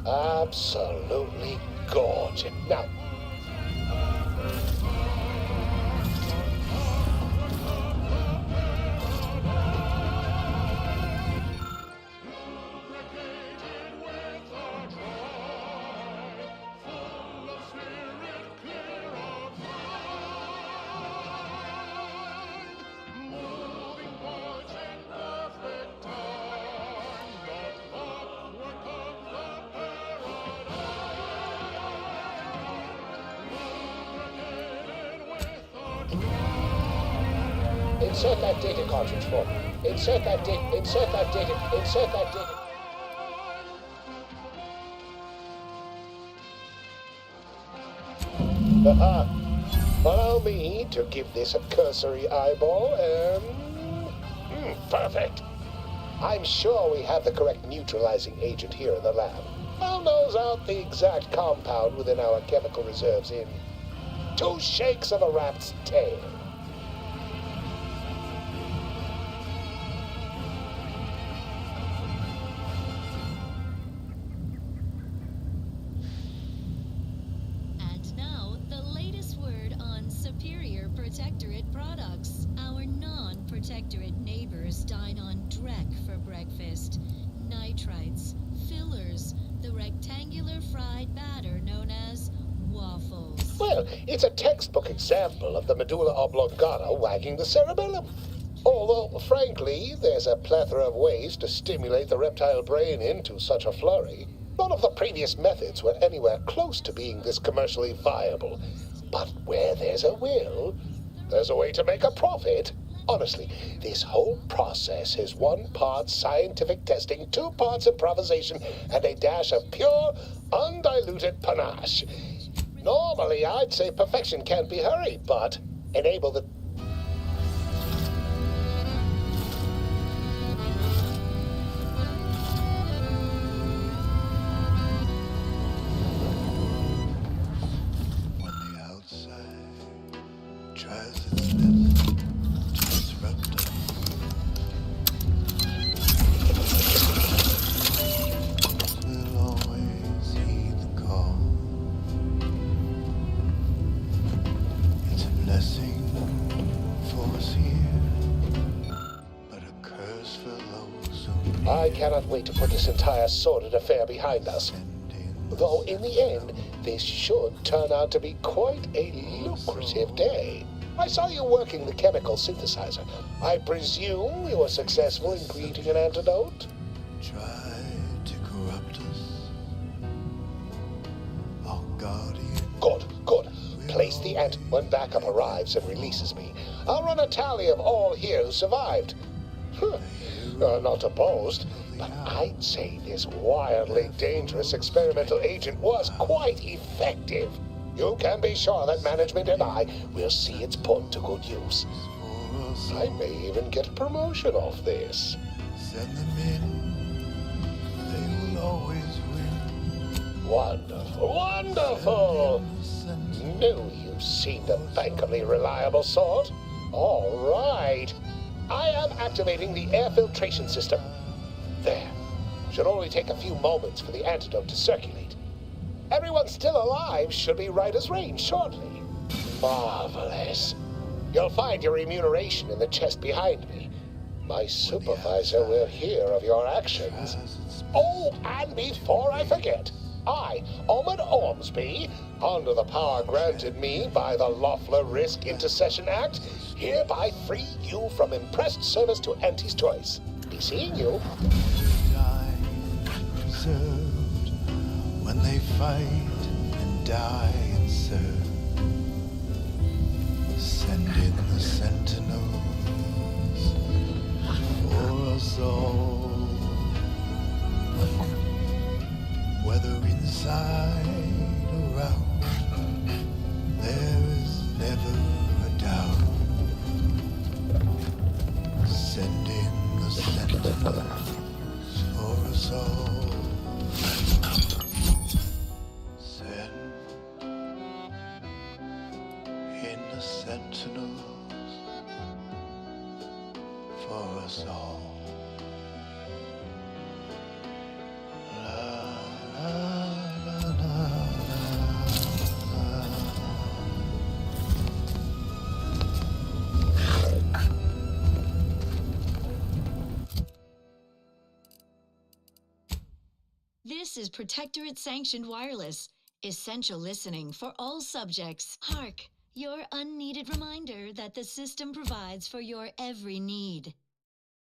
Absolutely gorgeous. Now, insert that data cartridge for me. Insert that data. Allow me to give this a cursory eyeball and... perfect. I'm sure we have the correct neutralizing agent here in the lab. I'll nose out the exact compound within our chemical reserves in 2 shakes of a rat's tail. Protectorate products. Our non-protectorate neighbors dine on dreck for breakfast. Nitrites, fillers, the rectangular fried batter known as waffles. Well, it's a textbook example of the medulla oblongata wagging the cerebellum. Although, frankly, there's a plethora of ways to stimulate the reptile brain into such a flurry. None of the previous methods were anywhere close to being this commercially viable. But where there's a will, there's a way to make a profit. Honestly, this whole process is 1 part scientific testing, 2 parts improvisation, and a dash of pure, undiluted panache. Normally, I'd say perfection can't be hurried, but enable the... I cannot wait to put this entire sordid affair behind us. Though, in the end, this should turn out to be quite a lucrative day. I saw you working the chemical synthesizer. I presume you were successful in creating an antidote? Tried to corrupt us. Our guardian. Good. Place the ant when backup arrives and releases me. I'll run a tally of all here who survived. Not to boast, but I'd say this wildly dangerous experimental agent was quite effective. You can be sure that management and I will see it's put to good use. I may even get a promotion off this. Send them in. They will always win. Wonderful! Knew you seemed a bankably reliable sort. All right. I am activating the air filtration system. There. Should only take a few moments for the antidote to circulate. Everyone still alive should be right as rain shortly. Marvelous. You'll find your remuneration in the chest behind me. My supervisor will hear of your actions. Oh, and before I forget, I, Omid Ormsby, under the power granted me by the Loeffler Risk Intercession Act, hereby free you from impressed service to Auntie's choice. Be seeing you. Time reserved when they fight and die and serve. Send in the sentinels for us all. Whether inside or out, there is never a doubt. Send in the sentinels for us all. Send in the sentinels for us all. La, la. This is Protectorate Sanctioned Wireless. Essential listening for all subjects. Hark, your unneeded reminder that the system provides for your every need.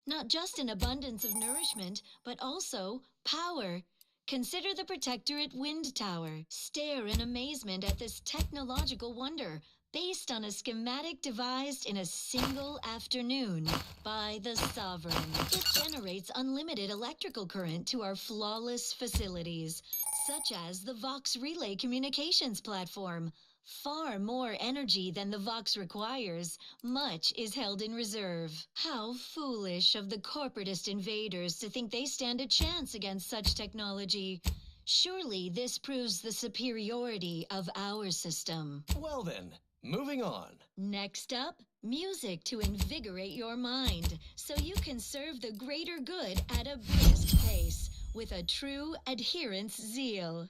Not just an abundance of nourishment, but also power. Consider the Protectorate Wind Tower. Stare in amazement at this technological wonder, based on a schematic devised in a single afternoon by the Sovereign. It generates unlimited electrical current to our flawless facilities, such as the Vox Relay Communications Platform. Far more energy than the Vox requires. Much is held in reserve. How foolish of the corporatist invaders to think they stand a chance against such technology. Surely this proves the superiority of our system. Well then, moving on. Next up, music to invigorate your mind, so you can serve the greater good at a brisk pace, with a true adherence zeal.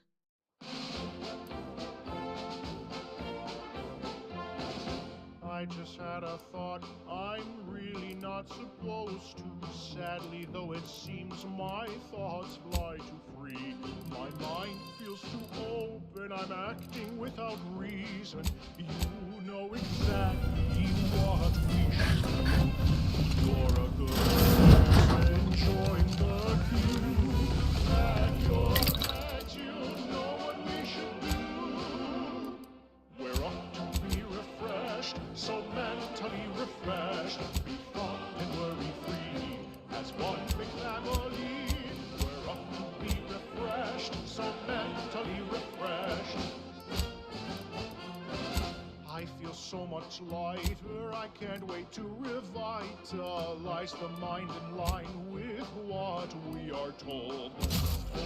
I just had a thought, I'm really not supposed to. Sadly, though it seems my thoughts fly too free. My mind feels too open, I'm acting without reason. You know exactly what we should do. You're a good man, enjoying the view. At your head, you know what we should do. We're up to be refreshed, so mentally refreshed. Be thought and worry free as one big family. We're up to be refreshed, so mentally refreshed. I feel so much lighter, I can't wait to revitalize the mind in line with what we are told.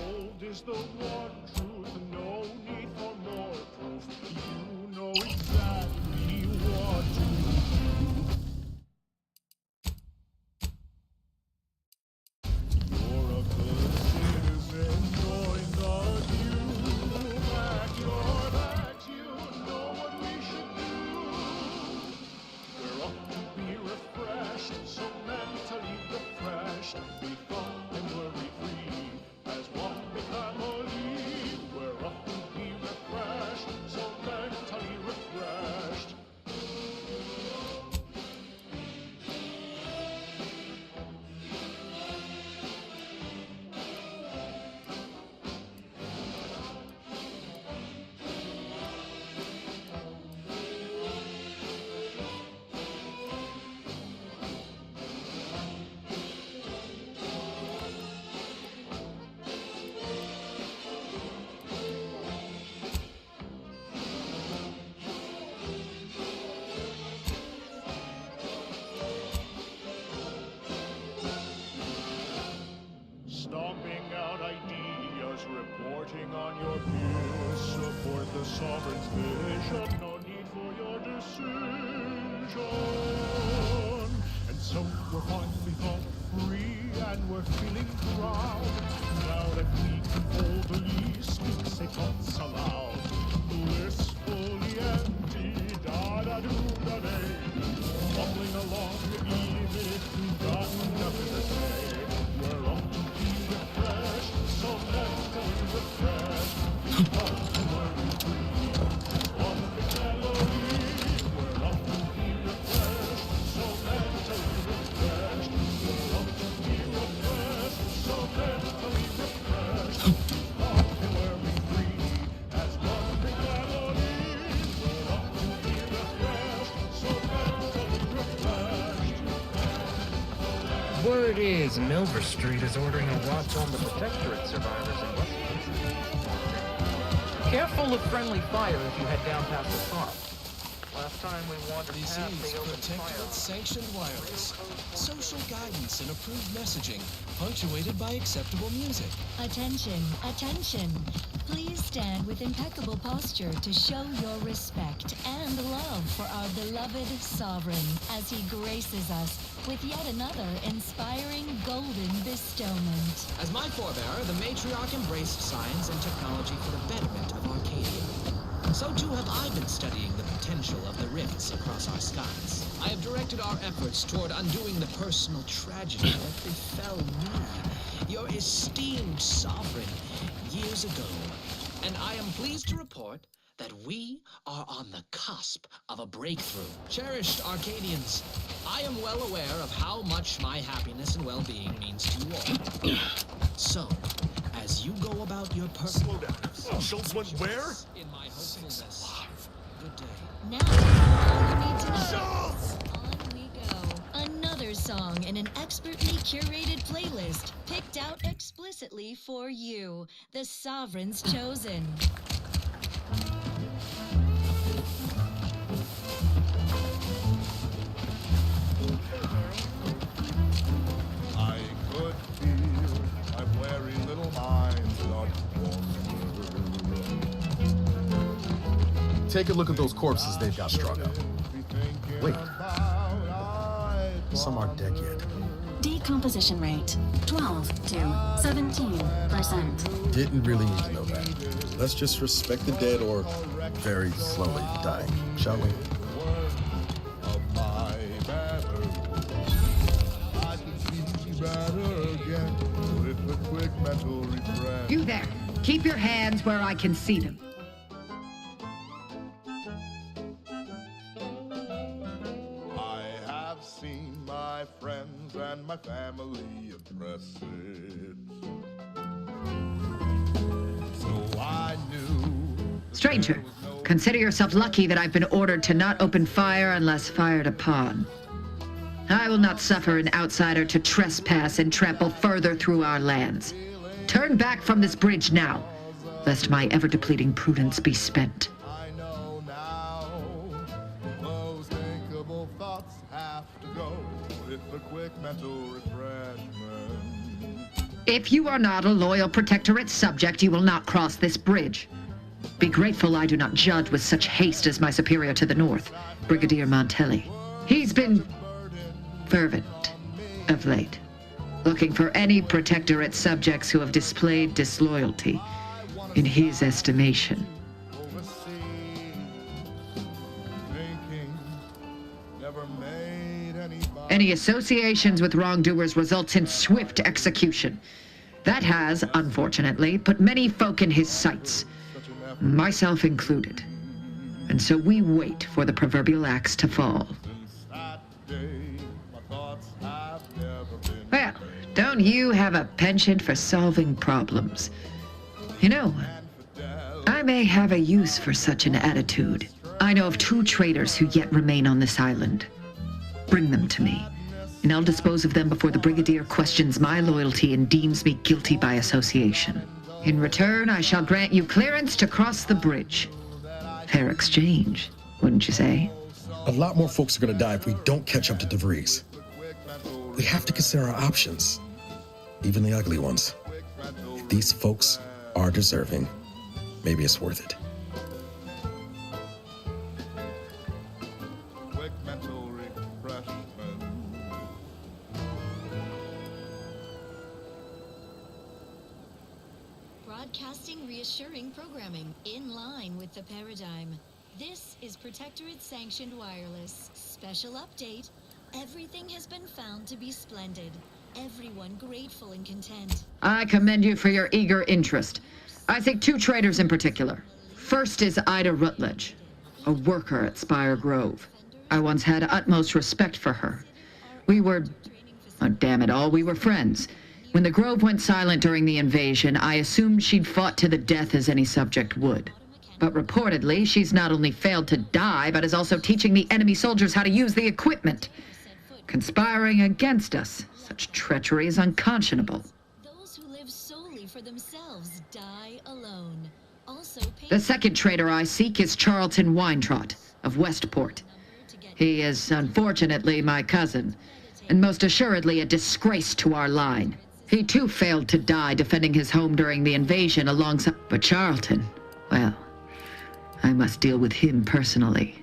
Old is the one truth, no need for more proof. You know exactly what to do. You're a good citizen, join the view. Back your back, you know what we should do. We're up to be refreshed, so mentally refreshed. Be thought and worry free as one big family. We're up to be refreshed, so mentally refreshed. Stomping out ideas, reporting on your peers. Support the sovereign's vision, no need for your decision. And so we're finally thought free, and we're feeling proud. Now that we can boldly speak, say thoughts aloud. Blissfully empty, da-da-do-da-day. Bubbling along, even if we've got nothing to say. We're up to be refreshed, so mentally refreshed. Up to worry free, one big melody. We're up to be refreshed, so mentally refreshed. We're up to be refreshed, so mentally refreshed. Up to worry free, as one big melody. We're up to be refreshed, so mentally refreshed. Word is Milver Street is ordering a watch on the Protectorate survivors in West. Careful of friendly fire if you head down past the farm. Last time we wandered This past, is they opened Protectorate fire. Sanctioned Wireless. Social guidance and approved messaging, punctuated by acceptable music. Attention, attention. Please stand with impeccable posture to show your respect and love for our beloved Sovereign as he graces us with yet another inspiring golden bestowment. As my forebearer, the matriarch embraced science and technology for the betterment of Arcadia. So too have I been studying the potential of the rifts across our skies. I have directed our efforts toward undoing the personal tragedy that befell me, your esteemed sovereign. years ago, and I am pleased to report that we are on the cusp of a breakthrough. Cherished Arcadians, I am well aware of how much my happiness and well-being means to you all. So, as you go about your Slow down. Schultz went where? in my hopefulness, good day. Now, all you need to know. Schultz! On we go. Another song in an expertly curated playlist, picked out explicitly for you, the Sovereign's Chosen. I could feel my weary little mind start to wander. Take a look at those corpses they've got strung up. Wait. Some aren't dead yet. Decomposition rate 12 to 17%. Didn't really need to know that. Let's just respect the dead or very slowly dying, shall we? Of my better, I could see better again with a quick mental refresh. You there. Keep your hands where I can see them. I have seen my friends and my family address it. So I knew. Stranger, consider yourself lucky that I've been ordered to not open fire unless fired upon. I will not suffer an outsider to trespass and trample further through our lands. Turn back from this bridge now, lest my ever-depleting prudence be spent. I know now those thinkable thoughts have to go with a quick mental refreshment. If you are not a loyal Protectorate subject, you will not cross this bridge. Be grateful I do not judge with such haste as my superior to the north, Brigadier Montelli. He's been fervent of late, looking for any Protectorate subjects who have displayed disloyalty in his estimation. Oversee, thinking, never made anybody. Any associations with wrongdoers results in swift execution. That has, unfortunately, put many folk in his sights, myself included. And so we wait for the proverbial axe to fall. Since that day, my thoughts have never been. Well, don't you have a penchant for solving problems? You know, I may have a use for such an attitude. I know of 2 traitors who yet remain on this island. Bring them to me, and I'll dispose of them before the Brigadier questions my loyalty and deems me guilty by association. In return, I shall grant you clearance to cross the bridge. Fair exchange, wouldn't you say? A lot more folks are gonna die if we don't catch up to DeVries. We have to consider our options, even the ugly ones. If these folks are deserving, maybe it's worth it. Quick mental refreshment. Broadcasting reassuring programming in line with the paradigm. This is Protectorate-sanctioned wireless. Special update. Everything has been found to be splendid. Everyone grateful and content. I commend you for your eager interest. I think 2 traitors in particular. First is Ida Rutledge, a worker at Spire Grove. I once had utmost respect for her. We were, oh damn it all, we were friends. When the Grove went silent during the invasion, I assumed she'd fought to the death as any subject would. But reportedly, she's not only failed to die, but is also teaching the enemy soldiers how to use the equipment. Conspiring against us. Such treachery is unconscionable. Those who live solely for themselves die alone. Also, The second traitor I seek is Charlton Weintrot of Westport. He is unfortunately my cousin, and most assuredly a disgrace to our line. He too failed to die defending his home during the invasion alongside... But Charlton, well, I must deal with him personally.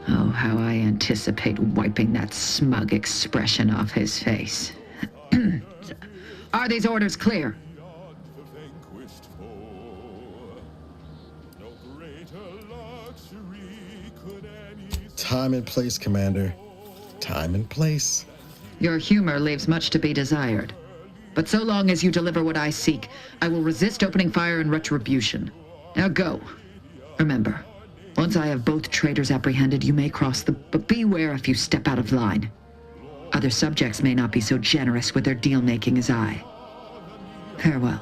Oh, how I anticipate wiping that smug expression off his face. Are these orders clear? The vanquished foe. No greater luxury could any. Time and place, Commander. Time and place. Your humor leaves much to be desired. But so long as you deliver what I seek, I will resist opening fire in retribution. Now go. Remember, once I have both traitors apprehended, you may cross the... But beware if you step out of line. Other subjects may not be so generous with their deal-making as I. Farewell.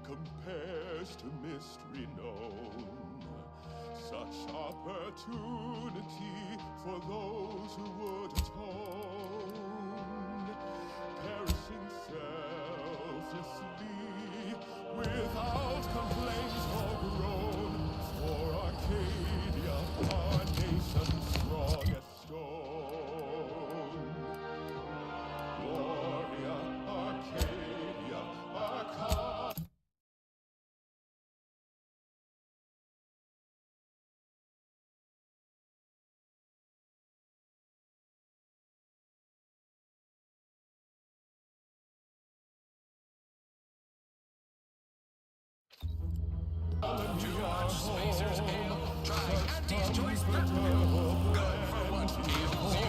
Compares to mystery known. Such opportunity for those who would atone, perishing selflessly without complaint or groan. For Arcadia, our nation's strongest stone. Gloria, Arcadia, our cause. Spacers hail, try Andy's choice good for what gives you.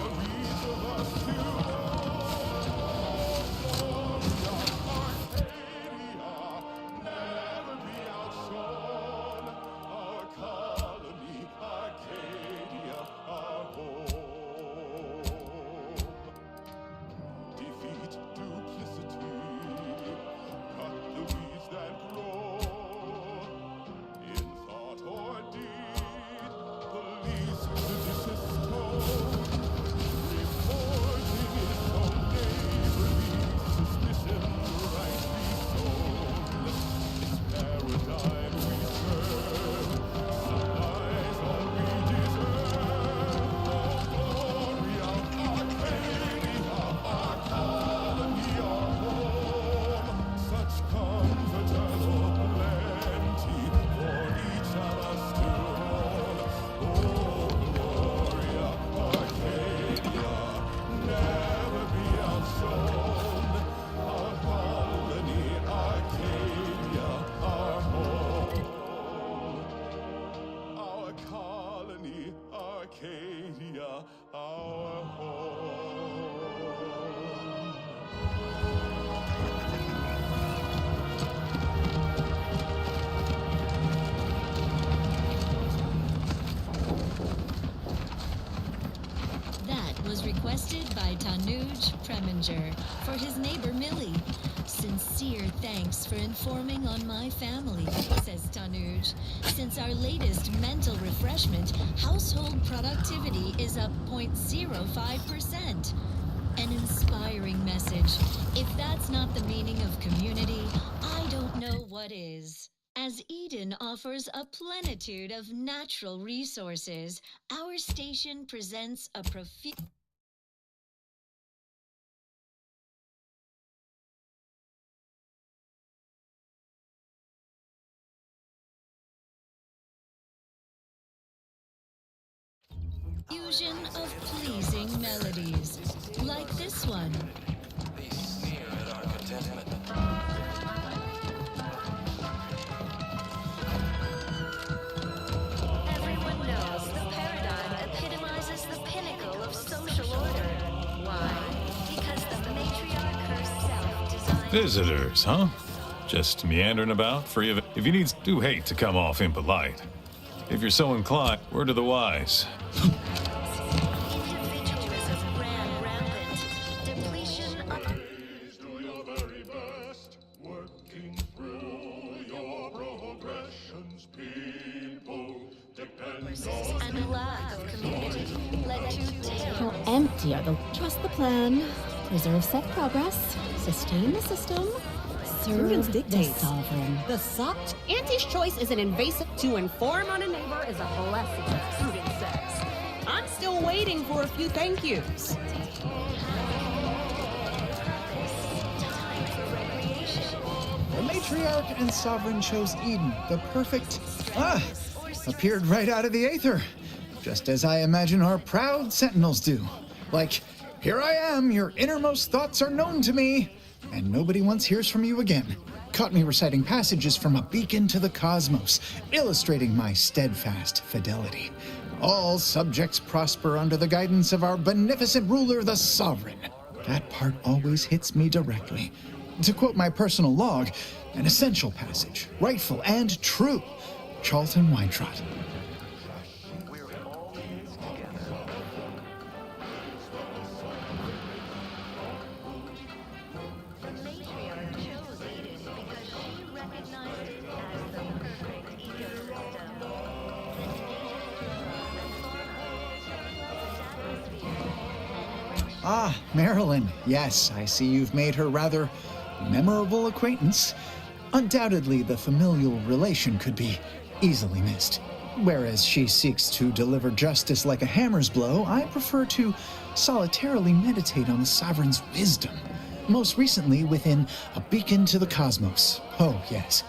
Never be outshone. Our colony, Arcadia, our home. Defeat duplicity, cut the weeds that grow. In thought or deed, police seditious tone. Reporting is so neighborly, suspicion rightly sown. This paradigm we serve supplies all we deserve. Oh, Gloria, Arcadia, our colony, our home. Such comfortable plenty for each of us to own. Oh, Gloria, Arcadia, never be outshone. Our colony, Arcadia, our home. Our colony, Arcadia, our home. That was requested by Tanuj Preminger for his neighbor Millie. Sincere thanks for informing on my family, says Tanuj. Since our latest mental refreshment, household productivity is up 0.05%. An inspiring message. If that's not the meaning of community, I don't know what is. As Eden offers a plenitude of natural resources, our station presents a fusion of pleasing melodies, like this one. They sneer at our contentment. Everyone knows the paradigm epitomizes the pinnacle of social order. Why? Because the matriarch herself designed... Visitors, huh? Just meandering about, free of it. If you need, do hate to come off impolite. If you're so inclined, word to the wise. Individualism ran rampant. Depletion of... Please do your very best, working through your progressions, people. Depend on and lack of community led to How terror. empty are the... Trust the plan. Preserve set progress. Sustain the system. Prudence Serve the dictates. sovereign. The soft Auntie's choice is an invasive. To inform on a neighbor is a blessing, as Prudence says. I'm still still waiting for a few thank yous. The matriarch and sovereign chose Eden, the perfect... appeared right out of the aether. Just as I imagine our proud sentinels do. Like, here I am, your innermost thoughts are known to me, and nobody once hears from you again. Caught me reciting passages from a beacon to the cosmos, illustrating my steadfast fidelity. All subjects prosper under the guidance of our beneficent ruler, the sovereign. That part always hits me directly. To quote my personal log, an essential passage, rightful and true. Charlton Weintrott. Ah, Marilyn. Yes, I see you've made her rather memorable acquaintance. Undoubtedly, the familial relation could be easily missed. Whereas she seeks to deliver justice like a hammer's blow, I prefer to solitarily meditate on the sovereign's wisdom. Most recently within A Beacon to the Cosmos. Oh, yes.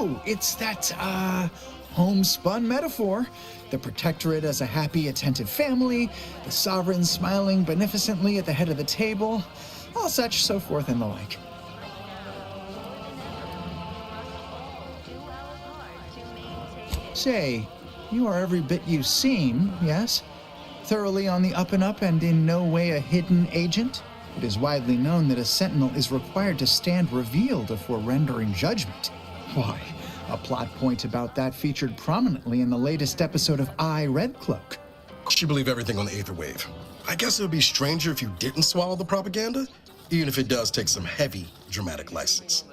Oh, it's that, homespun metaphor. The protectorate as a happy, attentive family, the sovereign smiling beneficently at the head of the table, all such, so forth and the like. Say, you are every bit you seem, yes? Thoroughly on the up and up and in no way a hidden agent? It is widely known that a sentinel is required to stand revealed before rendering judgment. Why, a plot point about that featured prominently in the latest episode of I, Red Cloak. You believe everything on the Aether Wave. I guess it would be stranger if you didn't swallow the propaganda, even if it does take some heavy dramatic license.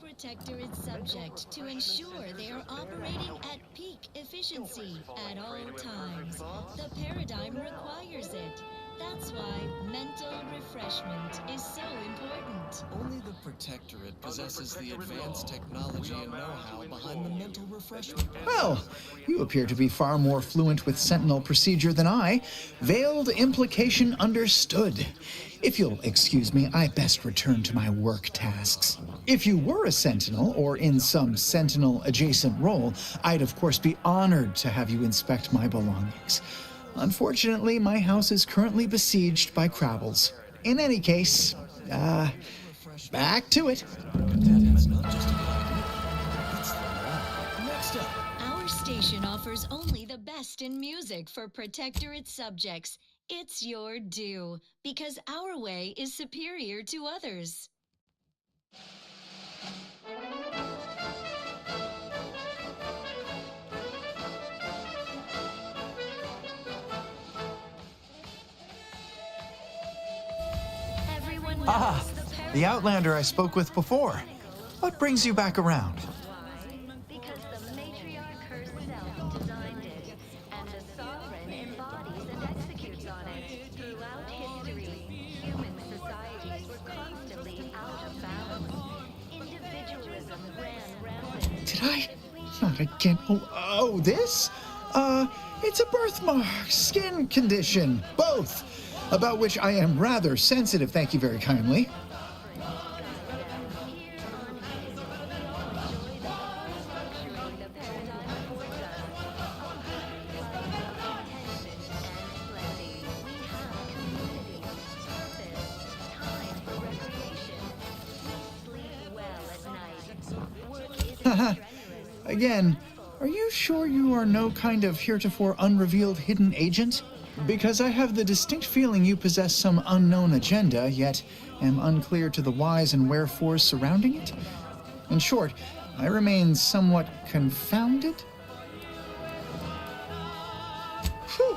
Protectorate subject to ensure they are operating at peak efficiency at all times. The paradigm requires it. That's why mental refreshment is so important. Only the Protectorate possesses the advanced technology and know-how behind the mental refreshment. Well, you appear to be far more fluent with Sentinel procedure than I. Veiled implication understood. If you'll excuse me, I best return to my work tasks. If you were a Sentinel, or in some Sentinel-adjacent role, I'd of course be honored to have you inspect my belongings. Unfortunately, my house is currently besieged by Crabbles. In any case, back to it. Next up, our station offers only the best in music for Protectorate subjects. It's your due, because our way is superior to others. Ah, the Outlander I spoke with before. What brings you back around? Because the matriarch herself designed it, and the sovereign embodies and executes on it. Throughout history, human societies were constantly out of balance. Individualism ran rampant. Did I? Not again. Oh, this? It's a birthmark, skin condition, both. About which I am rather sensitive, thank you very kindly. Again, are you sure you are no kind of heretofore unrevealed hidden agent? Because I have the distinct feeling you possess some unknown agenda, yet am unclear to the whys and wherefores surrounding it. In short, I remain somewhat confounded. Whew.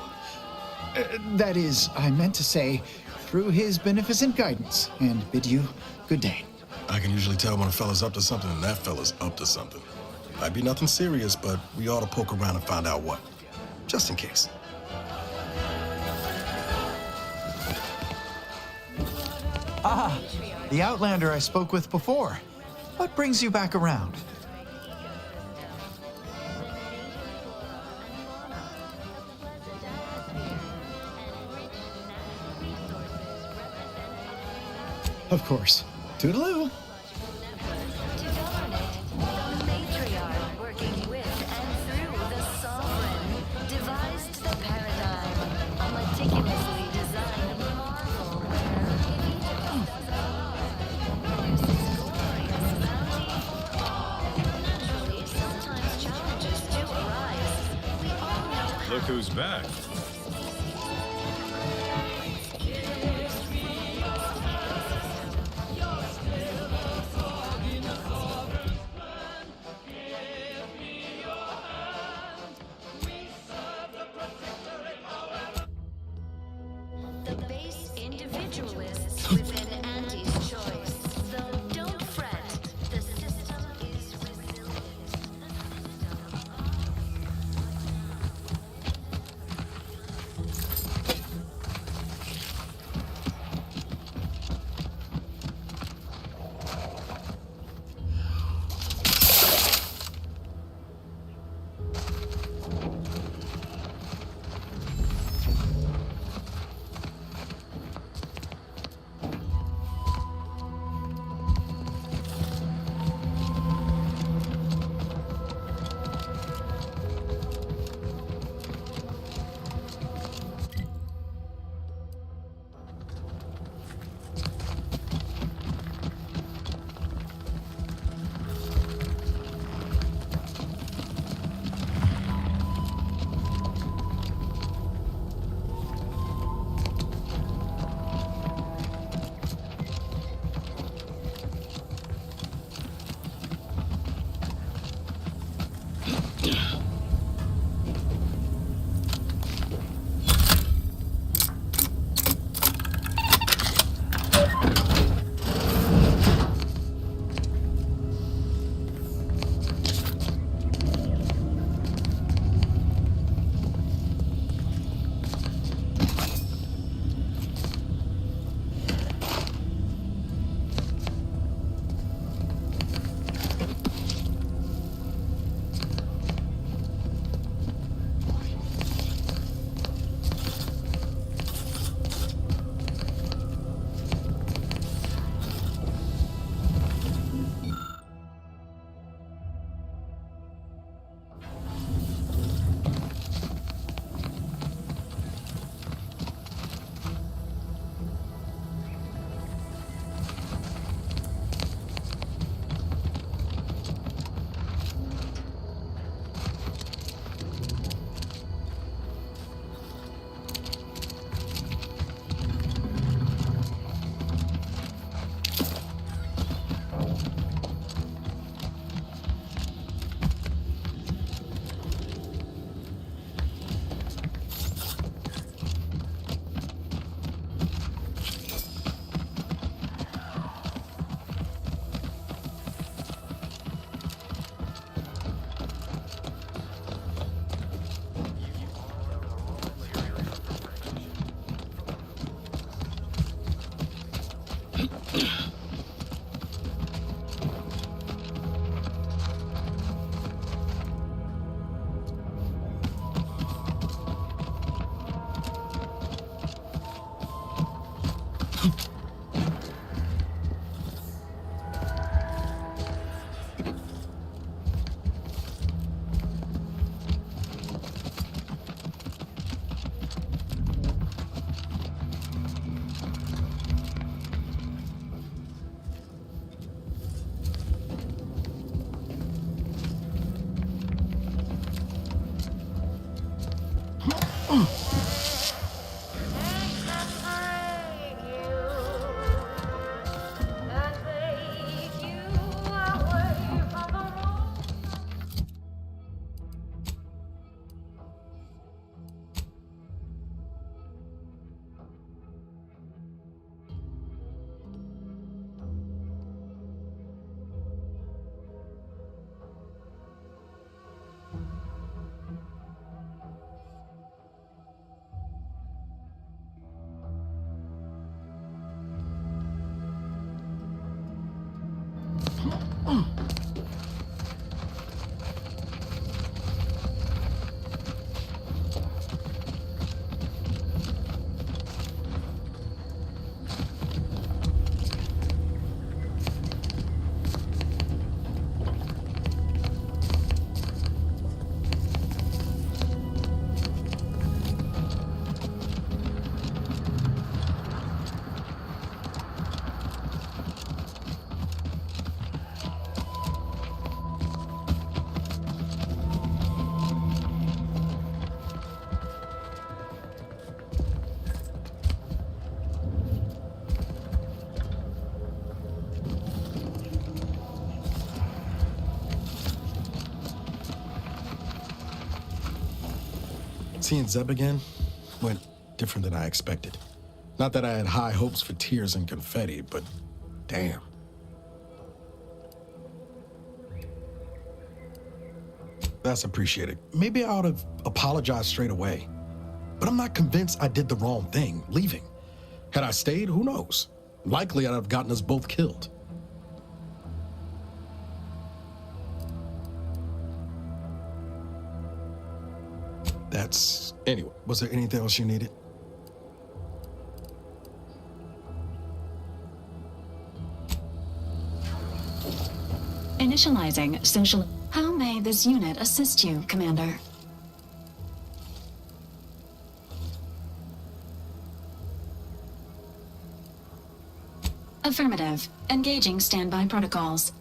That is, I meant to say, through his beneficent guidance, and bid you good day. I can usually tell when a fella's up to something, and that fella's up to something. Might be nothing serious, but we ought to poke around and find out what. Just in case. Ah, the Outlander I spoke with before. What brings you back around? Of course. Toodaloo. To govern it, the matriarch, working with and through the sovereign, devised the paradigm, a meticulously designed marvel where, if each of us does our part, produces glorious bounty for all. Naturally, sometimes challenges do arise. We all know Look who's back. the base individualists within Andy's choice. Though don't fret, the system is resilient. Seeing Zeb again went different than I expected. Not that I had high hopes for tears and confetti, but damn. That's appreciated. Maybe I ought to apologize straight away. But I'm not convinced I did the wrong thing, leaving. Had I stayed, who knows? Likely I'd have gotten us both killed. Anyway, was there anything else you needed? Initializing social... How may this unit assist you, Commander? Affirmative. Engaging standby protocols.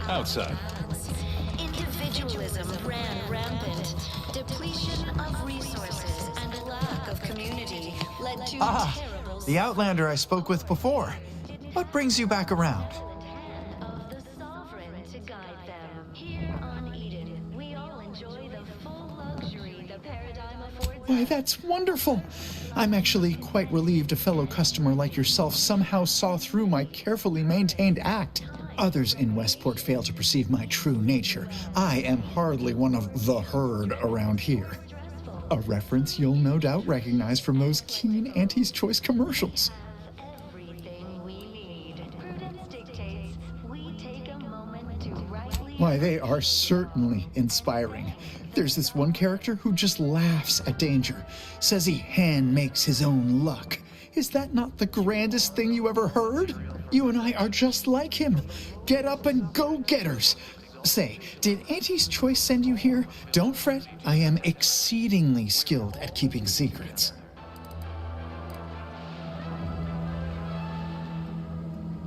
outside. Individualism ran rampant. Depletion of resources and lack of community led to terrible... The Outlander I spoke with before. What brings you back around? Of the sovereign to guide them. Here on Eden, we all enjoy the full luxury the paradigm affords. Why, that's wonderful. I'm actually quite relieved a fellow customer like yourself somehow saw through my carefully maintained act. Others in Westport fail to perceive my true nature. I am hardly one of the herd around here. A reference you'll no doubt recognize from those keen Auntie's Choice commercials. Everything we need. Prudence dictates we take a moment to rightly... Why, they are certainly inspiring. There's this one character who just laughs at danger, says he hand makes his own luck. Is that not the grandest thing you ever heard? You and I are just like him. Get up and go-getters. Say, did Auntie's Choice send you here? Don't fret, I am exceedingly skilled at keeping secrets.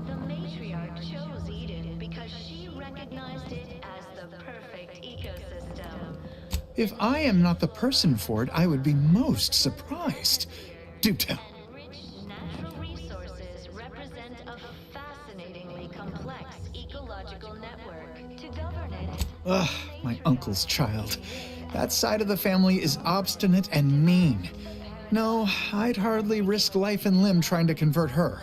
The matriarch chose Eden because she recognized it as the perfect ecosystem. If I am not the person for it, I would be most surprised. Do tell. Natural resources represent a fascinatingly complex ecological network. To govern it, Ugh, my uncle's child. That side of the family is obstinate and mean. No, I'd hardly risk life and limb trying to convert her.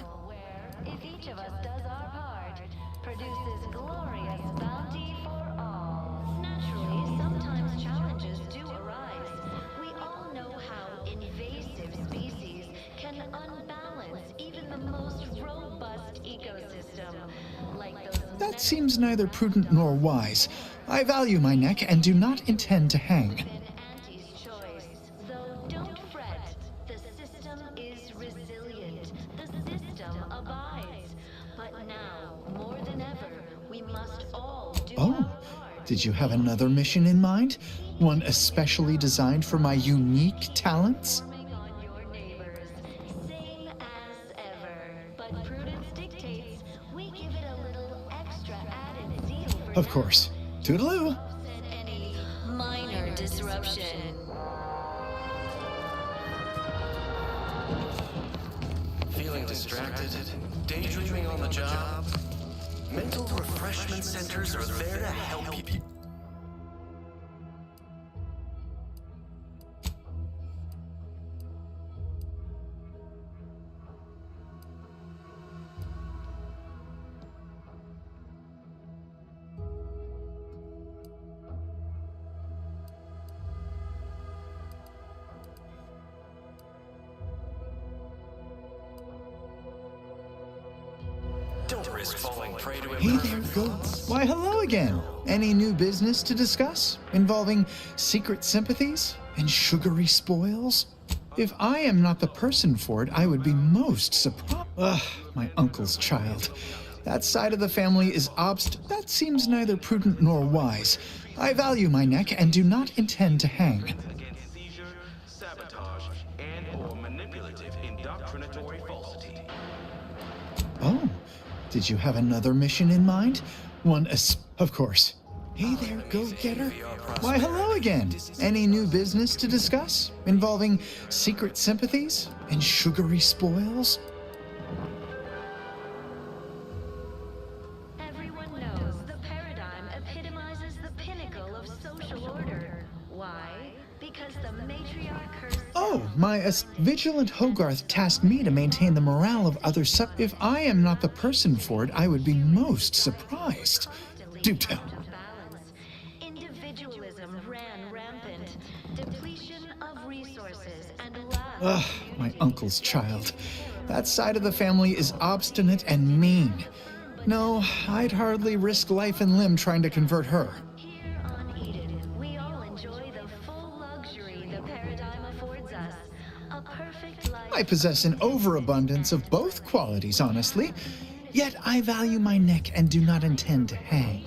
if each of us does our part, produces glorious bounty for all. Naturally, sometimes challenges do arise. We all know how invasive species can unbalance even the most robust ecosystem, like those... That seems neither prudent nor wise. I value my neck and do not intend to hang. Auntie's Choice. Though don't fret, the system is resilient. The system abides. But now, more than ever, we must all do our Oh, part. did you have another mission in mind? One especially designed for my unique talents? On your neighbors, same as ever. But prudence dictates we give it a little extra added zeal for Of course. Toodaloo. Any minor disruption. Feeling distracted? Daydreaming on the job? Mental refreshment centers are there to help you. Don't risk falling prey to Hey there, go. Why, hello again. Any new business to discuss involving secret sympathies and sugary spoils? If I am not the person for it, I would be most surprised. Ugh, my uncle's child. That side of the family is That seems neither prudent nor wise. I value my neck and do not intend to hang. Against seizure, sabotage, and/or manipulative indoctrinatory falsity. Oh, did you have another mission in mind? Of course. Hey there, go-getter. Why, hello again. Any new business to discuss involving secret sympathies and sugary spoils? Everyone knows the paradigm epitomizes the pinnacle of social order. Why? Because the matriarch herself... Oh, my vigilant Hogarth tasked me to maintain the morale of other If I am not the person for it, I would be most surprised. Do tell. Individualism ran rampant. Depletion of resources and lack... Ugh, my uncle's child. That side of the family is obstinate and mean. No, I'd hardly risk life and limb trying to convert her. Here on Eden, we all enjoy the full luxury the paradigm affords us. A perfect life... I possess an overabundance of both qualities, honestly. Yet I value my neck and do not intend to hang.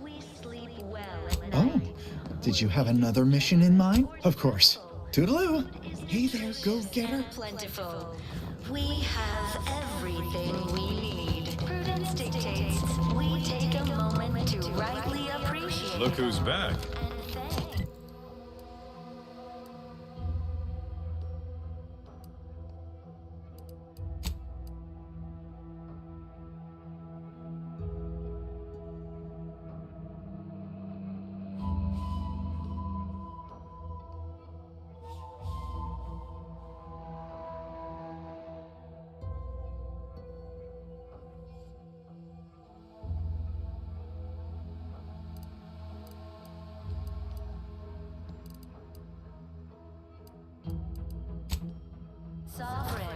We sleep well at night. Oh, did you have another mission in mind? Of course. Toodaloo. Hey there, go-getter. Plentiful. We have everything we need. Prudence dictates we take a moment to rightly appreciate. Look who's back. Sovereign.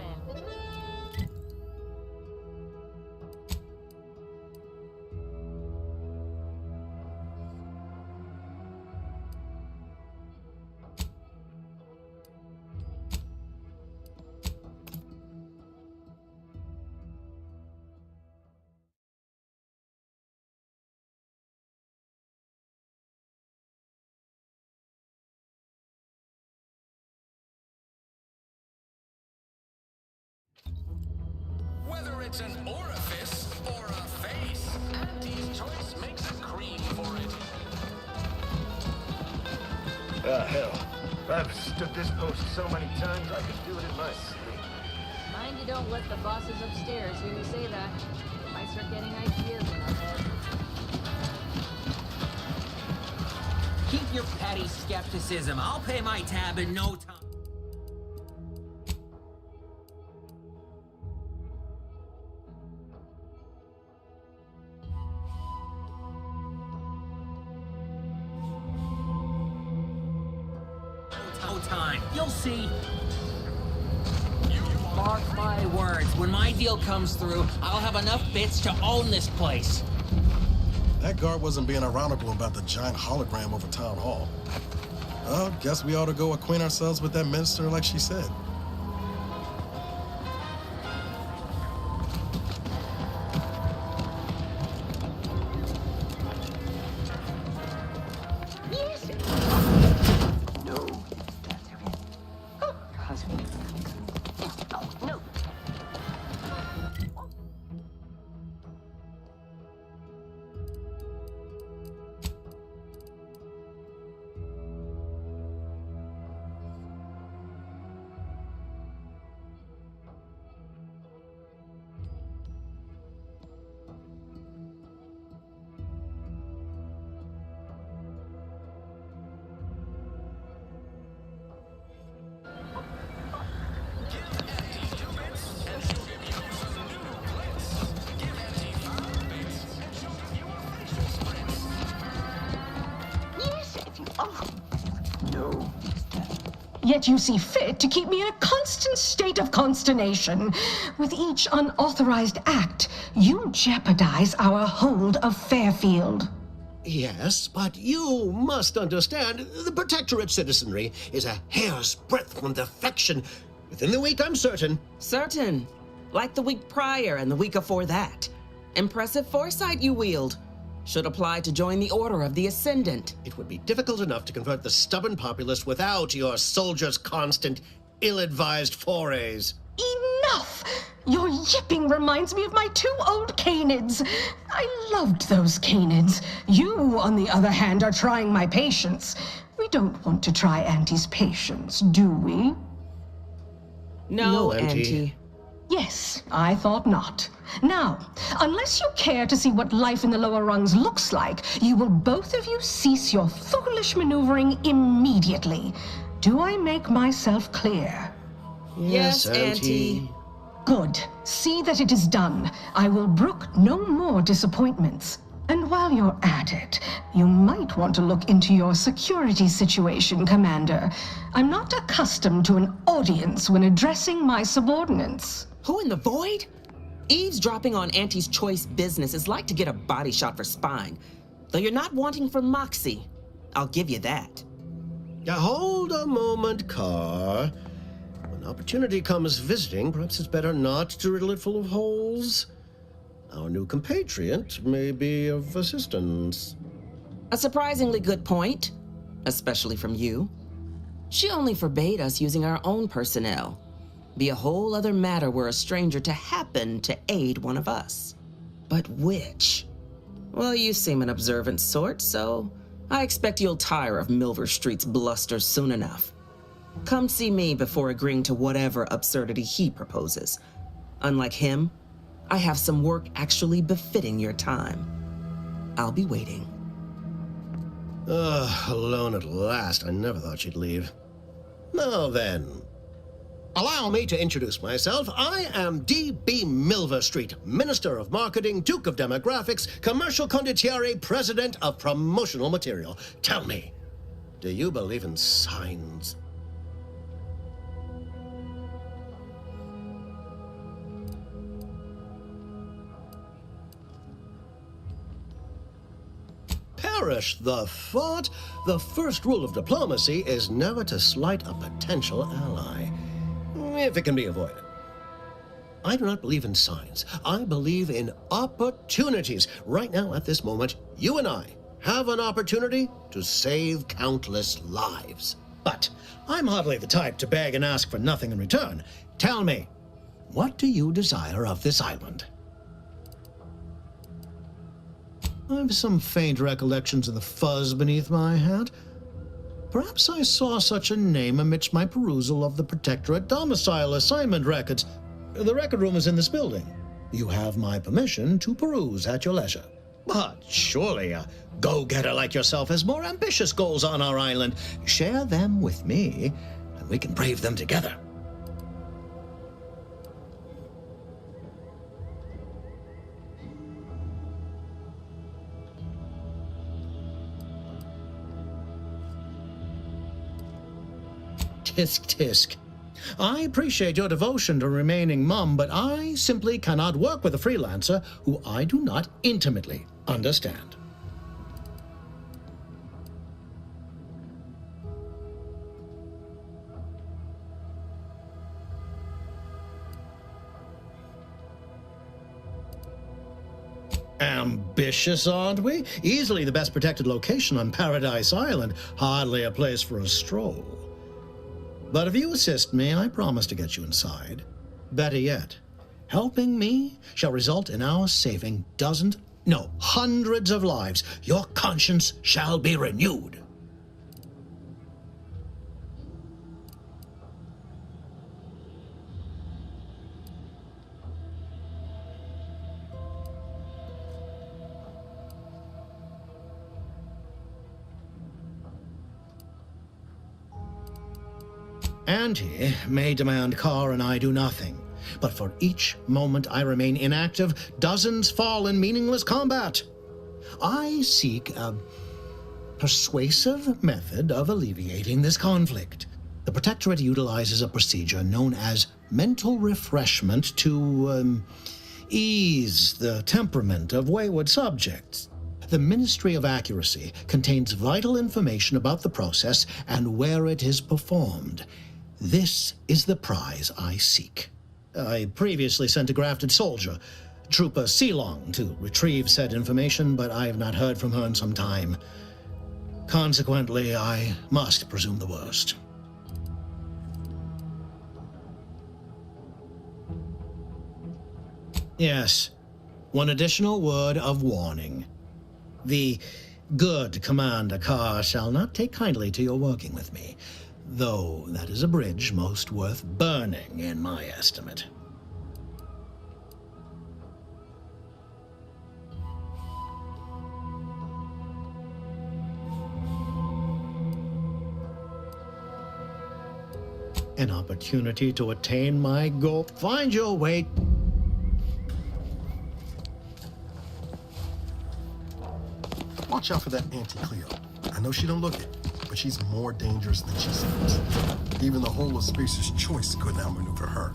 Whether it's an orifice or a face, Auntie's choice makes a cream for it. Hell. I've stood this post so many times I could do it in my sleep. Mind you don't let the bosses upstairs hear you say that. They might start getting ideas in their head. Keep your petty skepticism. I'll pay my tab in no time. No time. You'll see. Mark my words. When my deal comes through, I'll have enough bits to own this place. That guard wasn't being ironical about the giant hologram over Town Hall. Well, guess we ought to go acquaint ourselves with that minister like she said. Yet you see fit to keep me in a constant state of consternation. With each unauthorized act, you jeopardize our hold of Fairfield. Yes, but you must understand, the Protectorate citizenry is a hair's breadth from defection. Within the week, I'm certain. Certain. Like the week prior and the week before that. Impressive foresight you wield. Should apply to join the Order of the Ascendant. It would be difficult enough to convert the stubborn populace without your soldiers' constant, ill-advised forays. Enough! Your yipping reminds me of my 2 old canids. I loved those canids. You, on the other hand, are trying my patience. We don't want to try Auntie's patience, do we? No, Auntie. Yes, I thought not. Now, unless you care to see what life in the lower rungs looks like, you will both of you cease your foolish maneuvering immediately. Do I make myself clear? Yes, Auntie. Good. See that it is done. I will brook no more disappointments. And while you're at it, you might want to look into your security situation, Commander. I'm not accustomed to an audience when addressing my subordinates. Who in the void? Eavesdropping on Auntie's choice business is like to get a body shot for spine. Though you're not wanting for moxie. I'll give you that. Now hold a moment, Carr. When opportunity comes visiting, perhaps it's better not to riddle it full of holes. Our new compatriot may be of assistance. A surprisingly good point, especially from you. She only forbade us using our own personnel. Be a whole other matter were a stranger to happen to aid one of us. But which? Well, you seem an observant sort, so I expect you'll tire of Milver Street's bluster soon enough. Come see me before agreeing to whatever absurdity he proposes. Unlike him, I have some work actually befitting your time. I'll be waiting. Alone at last. I never thought she'd leave. Now then, allow me to introduce myself. I am D.B. Milver Street, Minister of Marketing, Duke of Demographics, Commercial Condottiere, President of Promotional Material. Tell me, do you believe in signs? Perish the thought. The first rule of diplomacy is never to slight a potential ally, if it can be avoided. I do not believe in signs. I believe in opportunities. Right now, at this moment, you and I have an opportunity to save countless lives. But I'm hardly the type to beg and ask for nothing in return. Tell me, what do you desire of this island? I've some faint recollections of the fuzz beneath my hat. Perhaps I saw such a name amidst my perusal of the Protectorate domicile assignment records. The record room is in this building. You have my permission to peruse at your leisure. But surely a go-getter like yourself has more ambitious goals on our island. Share them with me, and we can brave them together. Tisk, tisk. I appreciate your devotion to remaining mum, but I simply cannot work with a freelancer who I do not intimately understand. Ambitious, aren't we? Easily the best protected location on Paradise Island. Hardly a place for a stroll. But if you assist me, I promise to get you inside. Better yet, helping me shall result in our saving dozens, no, hundreds of lives. Your conscience shall be renewed. Auntie may demand car and I do nothing, but for each moment I remain inactive, dozens fall in meaningless combat. I seek a persuasive method of alleviating this conflict. The Protectorate utilizes a procedure known as mental refreshment to ease the temperament of wayward subjects. The Ministry of Accuracy contains vital information about the process and where it is performed. This is the prize I seek. I previously sent a grafted soldier, Trooper Ceylon, to retrieve said information, but I have not heard from her in some time. Consequently, I must presume the worst. Yes, one additional word of warning. The good Commander Carr shall not take kindly to your working with me, though that is a bridge most worth burning in my estimate. An opportunity to attain my goal. Find your way. Watch out for that Auntie Cleo. I know she don't look it, but she's more dangerous than she seems. Even the whole of Spacer's Choice couldn't outmaneuver her.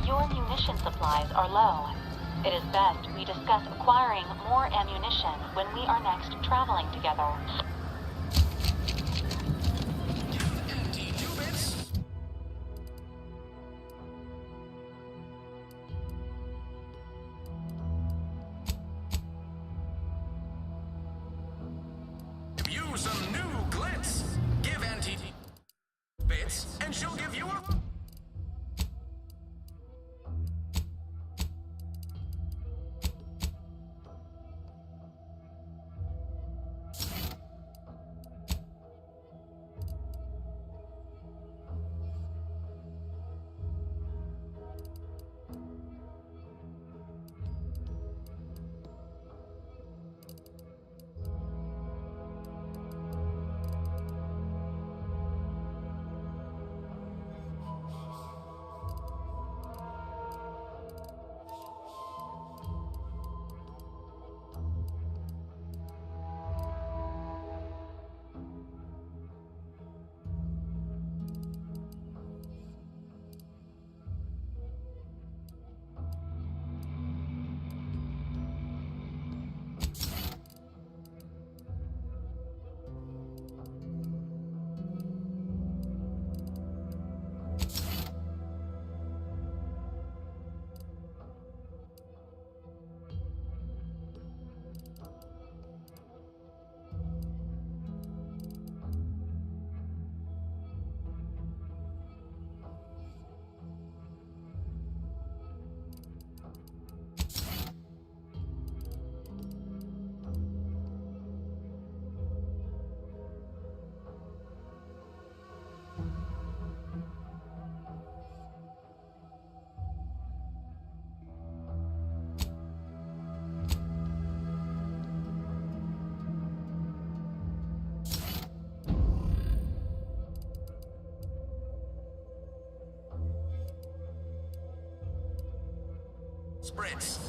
Your munition supplies are low. It is best we discuss acquiring more ammunition when we are next traveling together. You some new glitz. Give Auntie bits, and she'll give you a... Sprints.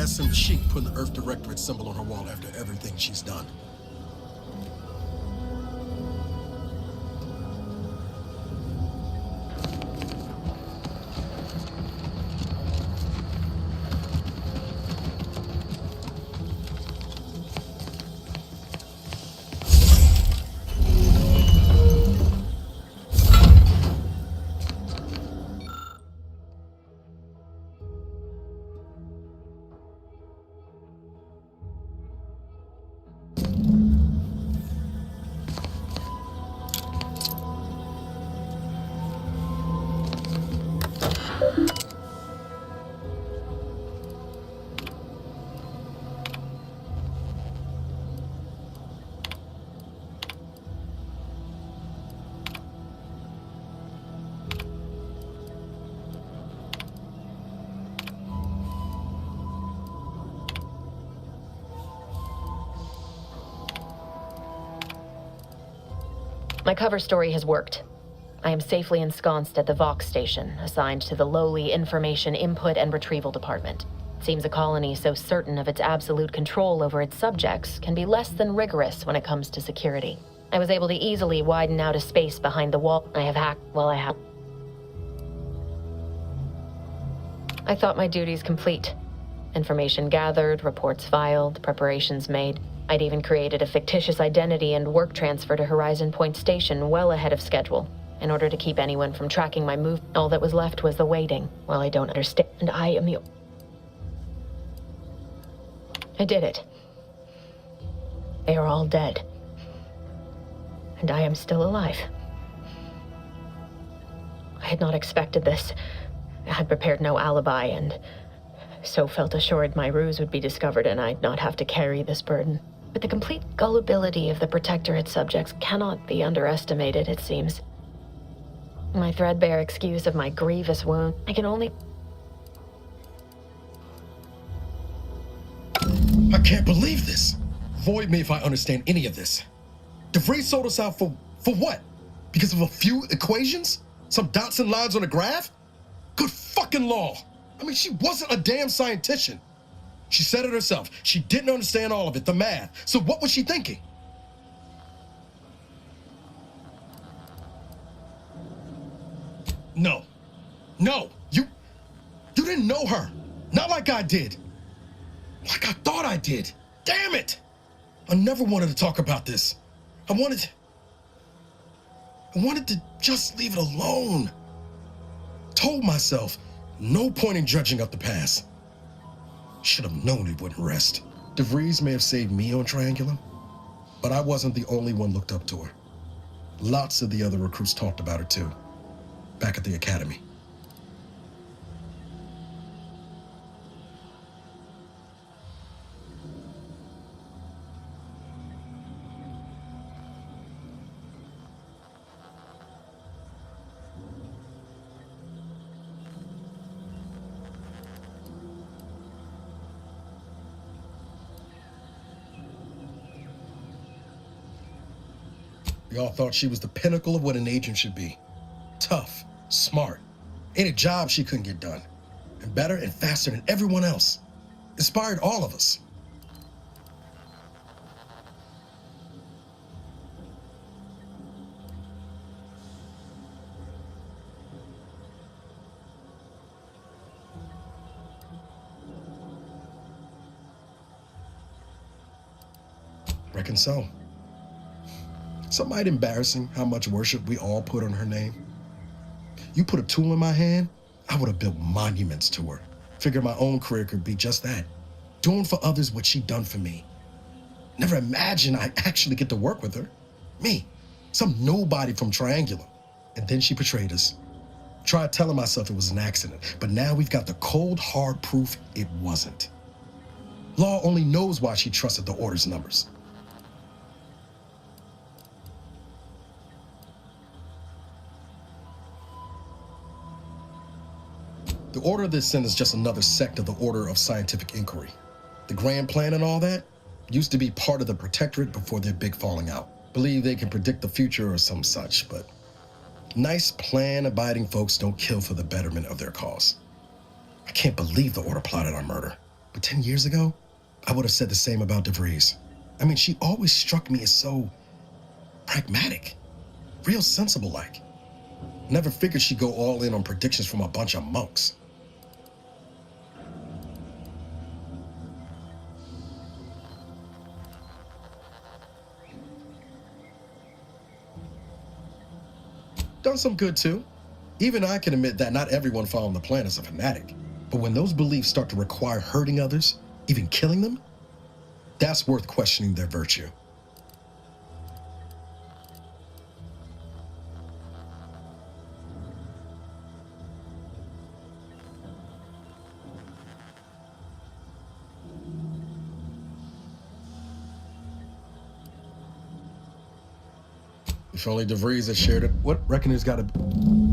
last seen the Sheik putting the Earth Directorate symbol on her wall after everything she's done. My cover story has worked. I am safely ensconced at the Vox station, assigned to the lowly Information Input and Retrieval Department. It seems a colony so certain of its absolute control over its subjects can be less than rigorous when it comes to security. I was able to easily widen out a space behind the wall I thought my duties complete. Information gathered, reports filed, preparations made. I'd even created a fictitious identity and work transfer to Horizon Point Station well ahead of schedule, in order to keep anyone from tracking my move. All that was left was the waiting. Well, I don't understand, and I am the... I did it. They are all dead. And I am still alive. I had not expected this. I had prepared no alibi, and so felt assured my ruse would be discovered and I'd not have to carry this burden. But the complete gullibility of the Protectorate subjects cannot be underestimated, it seems. My threadbare excuse of my grievous wound, I can only... I can't believe this. Void me if I understand any of this. DeVries sold us out for what? Because of a few equations? Some dots and lines on a graph? Good fucking law. I mean, she wasn't a damn scientist. She said it herself. She didn't understand all of it, the math. So what was she thinking? No. No. You didn't know her. Not like I did. Like I thought I did. Damn it. I never wanted to talk about this. I wanted to just leave it alone. Told myself, no point in dredging up the past. Should have known it wouldn't rest. DeVries may have saved me on Triangulum, but I wasn't the only one looked up to her. Lots of the other recruits talked about her too, back at the academy. We all thought she was the pinnacle of what an agent should be. Tough, smart, ain't a job she couldn't get done. And better and faster than everyone else. Inspired all of us. Reckon so. Somewhat embarrassing how much worship we all put on her name. You put a tool in my hand, I would have built monuments to her. Figured my own career could be just that. Doing for others what she'd done for me. Never imagined I'd actually get to work with her. Me, some nobody from Triangulum. And then she betrayed us. Tried telling myself it was an accident, but now we've got the cold, hard proof it wasn't. Law only knows why she trusted the Order's numbers. The Order this sent is just another sect of the Order of Scientific Inquiry. The grand plan and all that used to be part of the Protectorate before their big falling out. Believe they can predict the future or some such, but nice plan-abiding folks don't kill for the betterment of their cause. I can't believe the Order plotted our murder, But 10 years ago, I would have said the same about DeVries. I mean, she always struck me as so pragmatic, real sensible-like. Never figured she'd go all in on predictions from a bunch of monks. Done some good too. Even I can admit that not everyone following the plan is a fanatic. But when those beliefs start to require hurting others, even killing them, that's worth questioning their virtue. If only DeVries had shared it. What reckoning's got to...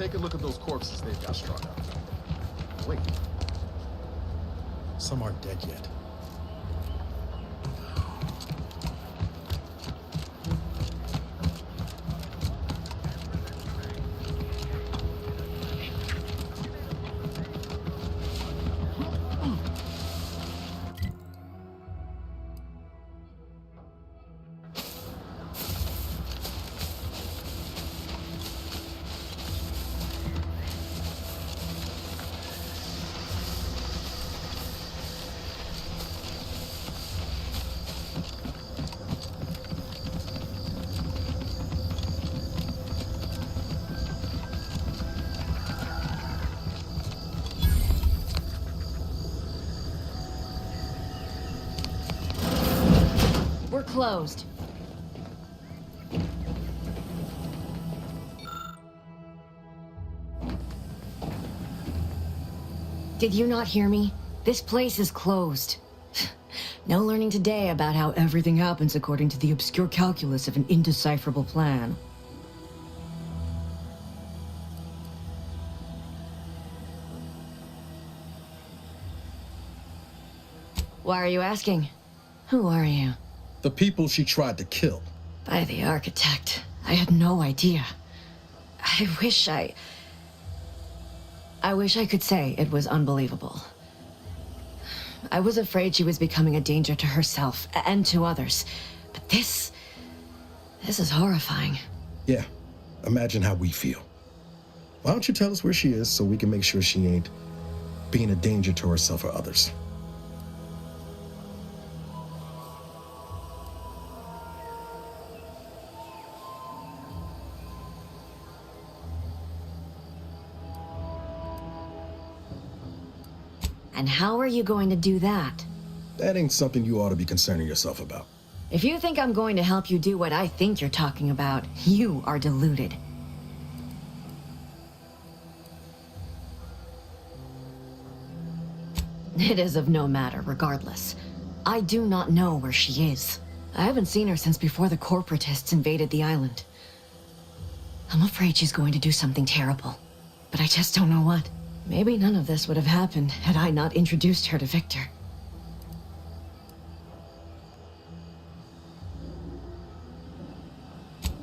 take a look at those corpses they've got strung up. Wait. Some aren't dead yet. We're closed. Did you not hear me? This place is closed. No learning today about how everything happens according to the obscure calculus of an indecipherable plan. Why are you asking? Who are you? The people she tried to kill. By the architect. I had no idea. I wish I could say it was unbelievable. I was afraid she was becoming a danger to herself and to others. But this is horrifying. Yeah, imagine how we feel. Why don't you tell us where she is so we can make sure she ain't being a danger to herself or others? And how are you going to do that? That ain't something you ought to be concerning yourself about. If you think I'm going to help you do what I think you're talking about, you are deluded. It is of no matter, regardless. I do not know where she is. I haven't seen her since before the corporatists invaded the island. I'm afraid she's going to do something terrible, but I just don't know what. Maybe none of this would have happened had I not introduced her to Victor.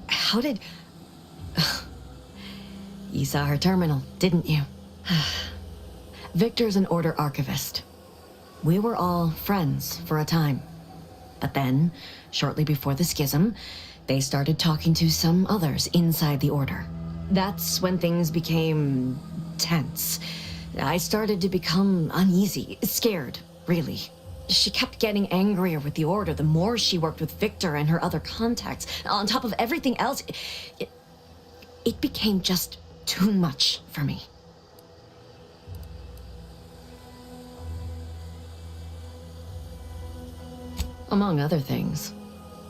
How did... You saw her terminal, didn't you? Victor's an Order archivist. We were all friends for a time. But then, shortly before the schism, they started talking to some others inside the Order. That's when things became tense. I started to become uneasy, scared, really. She kept getting angrier with the Order the more she worked with Victor and her other contacts. On top of everything else, it became just too much for me. Among other things.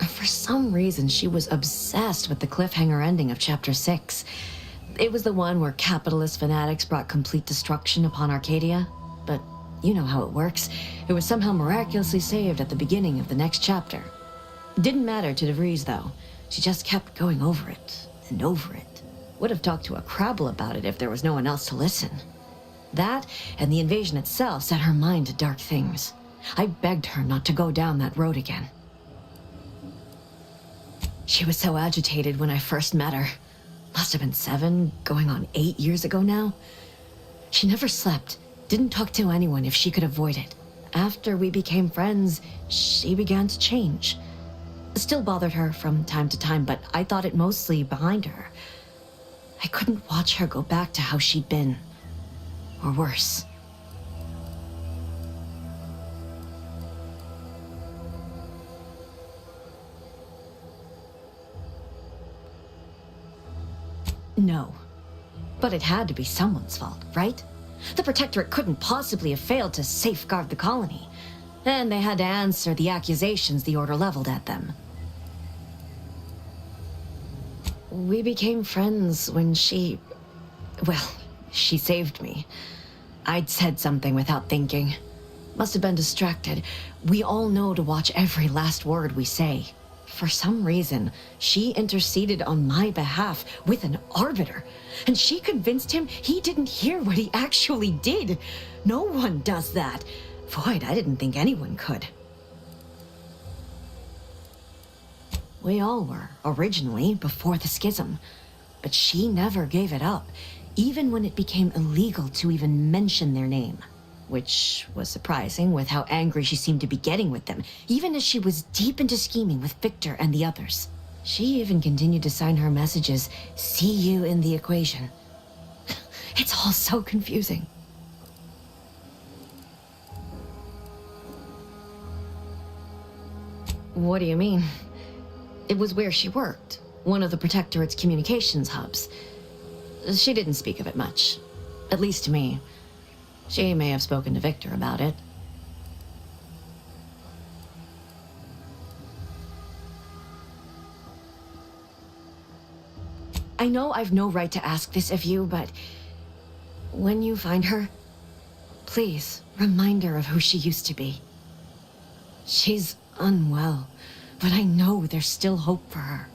For some reason, she was obsessed with the cliffhanger ending of Chapter 6. It was the one where capitalist fanatics brought complete destruction upon Arcadia. But you know how it works. It was somehow miraculously saved at the beginning of the next chapter. Didn't matter to DeVries, though. She just kept going over it and over it. Would have talked to a Crabble about it if there was no one else to listen. That and the invasion itself set her mind to dark things. I begged her not to go down that road again. She was so agitated when I first met her. Must have been 7, going on 8 years ago now. She never slept, didn't talk to anyone if she could avoid it. After we became friends, she began to change. Still bothered her from time to time, but I thought it mostly behind her. I couldn't watch her go back to how she'd been. Or worse. No. But it had to be someone's fault, right? The Protectorate couldn't possibly have failed to safeguard the colony. And they had to answer the accusations the Order leveled at them. We became friends when she... well, she saved me. I'd said something without thinking. Must have been distracted. We all know to watch every last word we say. For some reason, she interceded on my behalf with an arbiter, and she convinced him he didn't hear what he actually did. No one does that. Void, I didn't think anyone could. We all were, originally, before the schism. But she never gave it up, even when it became illegal to even mention their name. Which was surprising with how angry she seemed to be getting with them, even as she was deep into scheming with Victor and the others. She even continued to sign her messages, "See you in the equation." It's all so confusing. What do you mean? It was where she worked, one of the Protectorate's communications hubs. She didn't speak of it much, at least to me. She may have spoken to Victor about it. I know I've no right to ask this of you, but when you find her, please remind her of who she used to be. She's unwell, but I know there's still hope for her.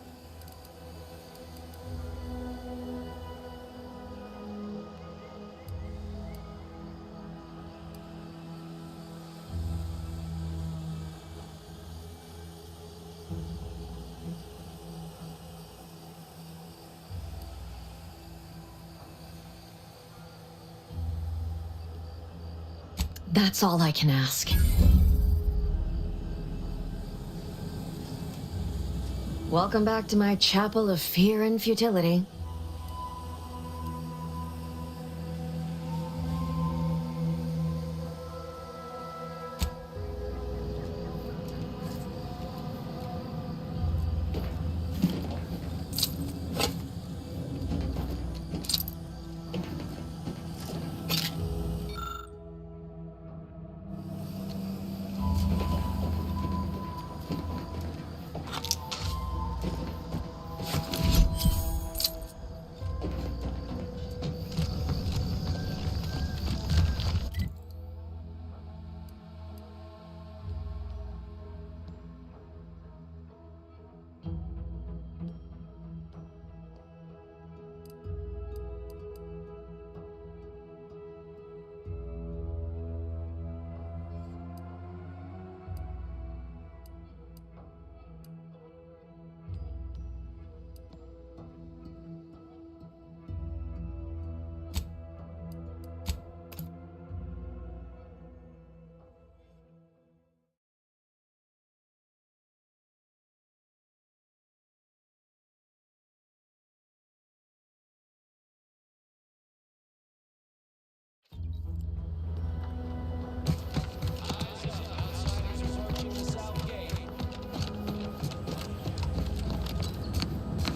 That's all I can ask. Welcome back to my chapel of fear and futility.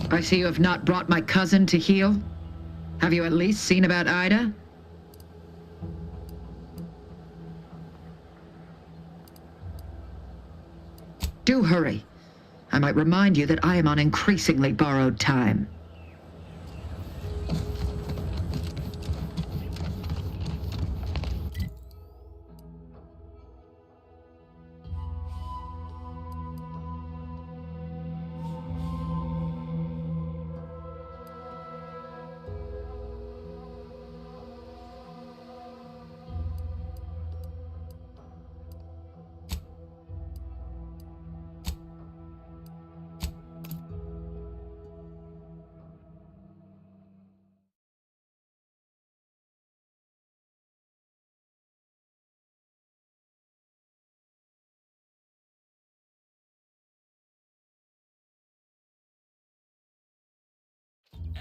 I see you have not brought my cousin to heal. Have you at least seen about Ida? Do hurry. I might remind you that I am on increasingly borrowed time.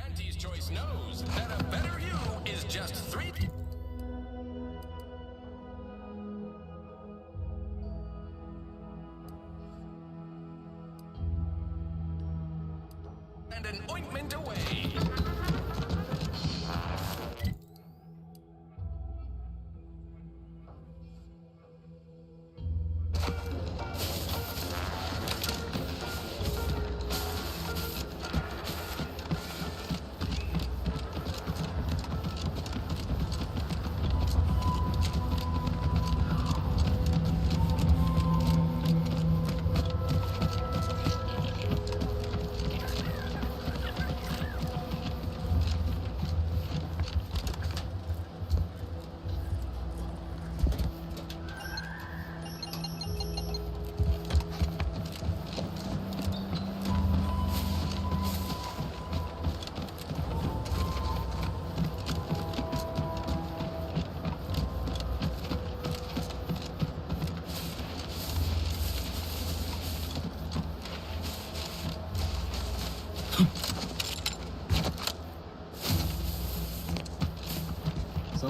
Auntie's Choice knows that a better you is just 3... and an ointment away.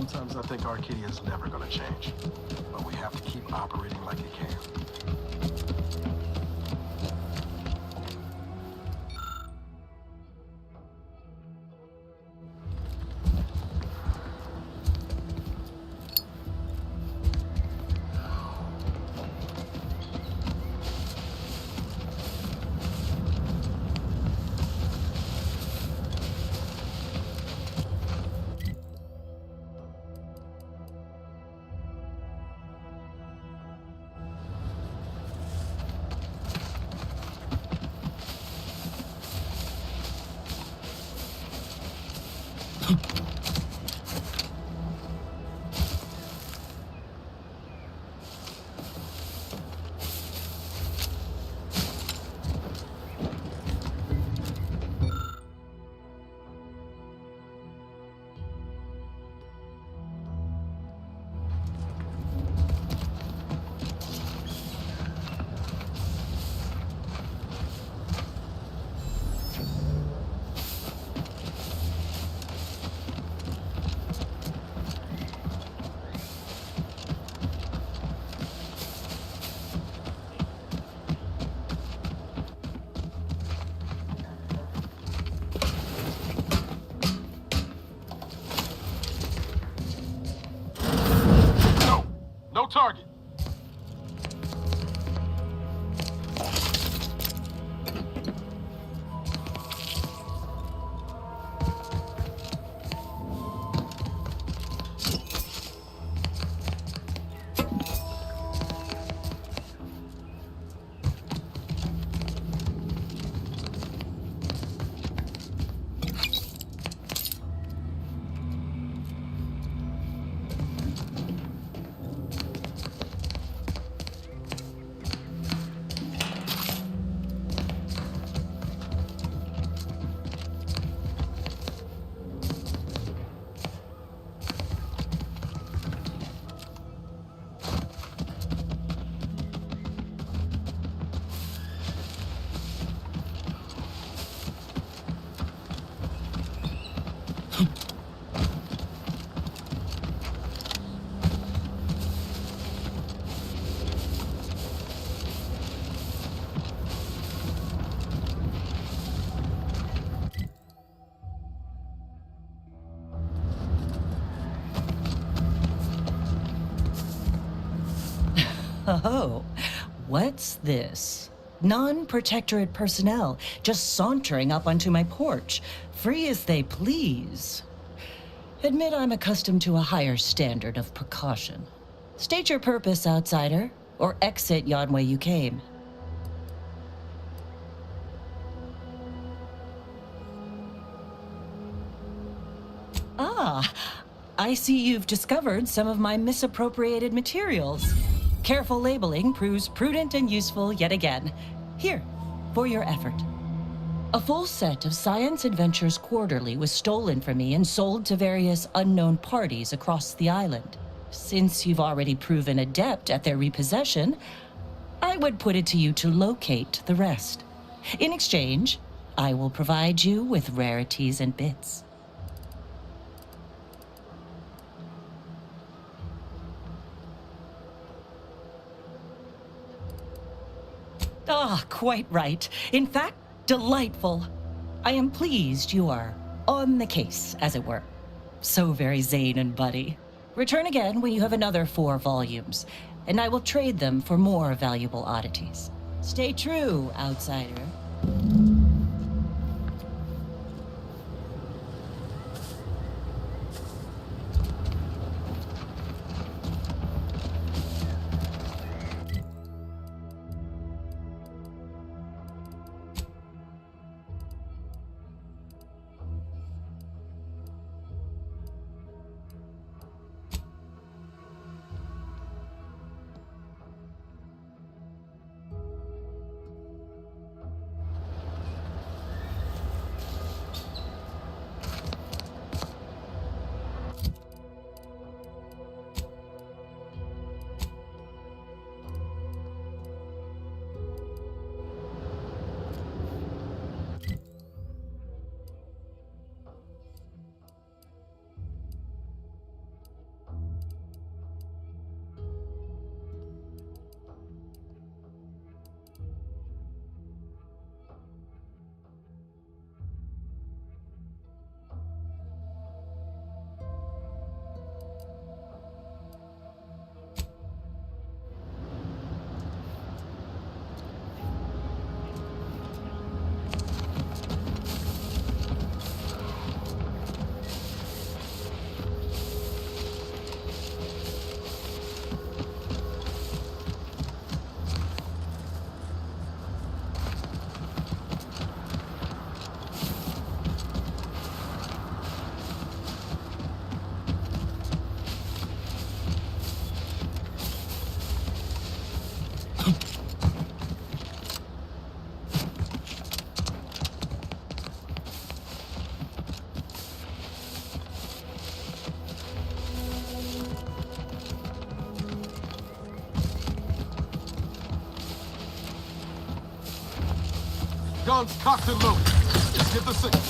Sometimes I think Arcadia is never gonna change. But we have to keep operating like it can. No target. Oh, what's this? Non-protectorate personnel just sauntering up onto my porch, free as they please. Admit I'm accustomed to a higher standard of precaution. State your purpose, outsider, or exit yon way you came. Ah, I see you've discovered some of my misappropriated materials. Careful labeling proves prudent and useful yet again. Here, for your effort. A full set of Science Adventures Quarterly was stolen from me and sold to various unknown parties across the island. Since you've already proven adept at their repossession, I would put it to you to locate the rest. In exchange, I will provide you with rarities and bits. Ah, quite right. In fact, delightful. I am pleased you are on the case, as it were. So very Zane and Buddy. Return again when you have another 4 volumes, and I will trade them for more valuable oddities. Stay true, outsider. Guns cocked and loaded. Get the signal.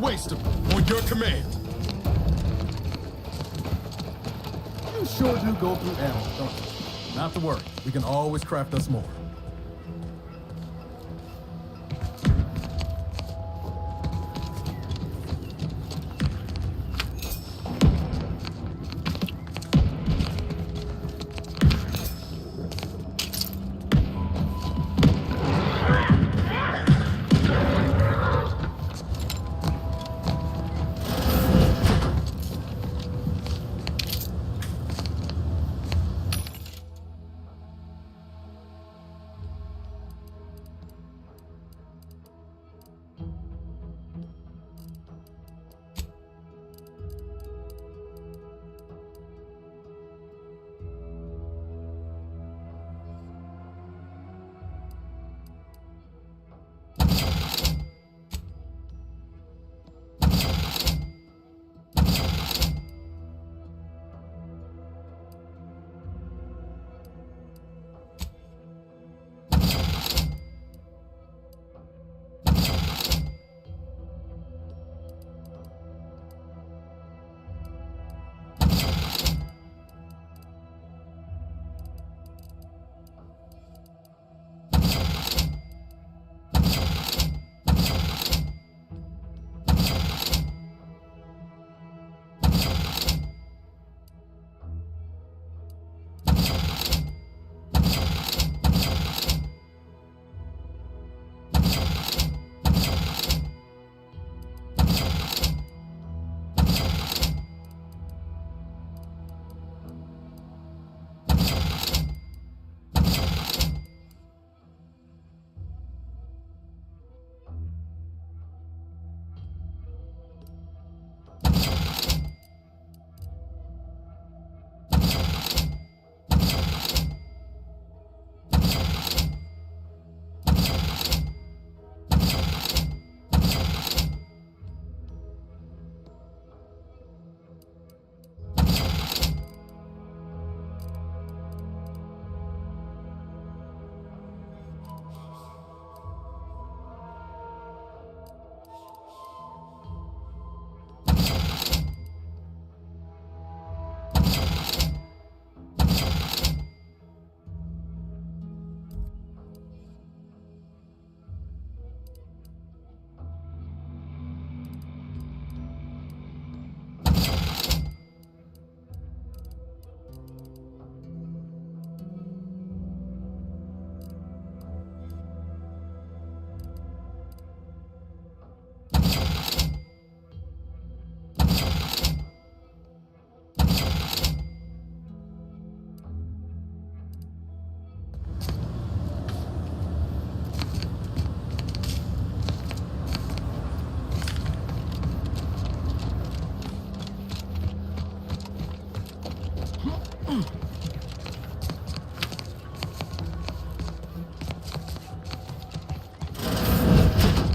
Waste them on your command. You sure do go through ammo, don't you? Not to worry, we can always craft us more.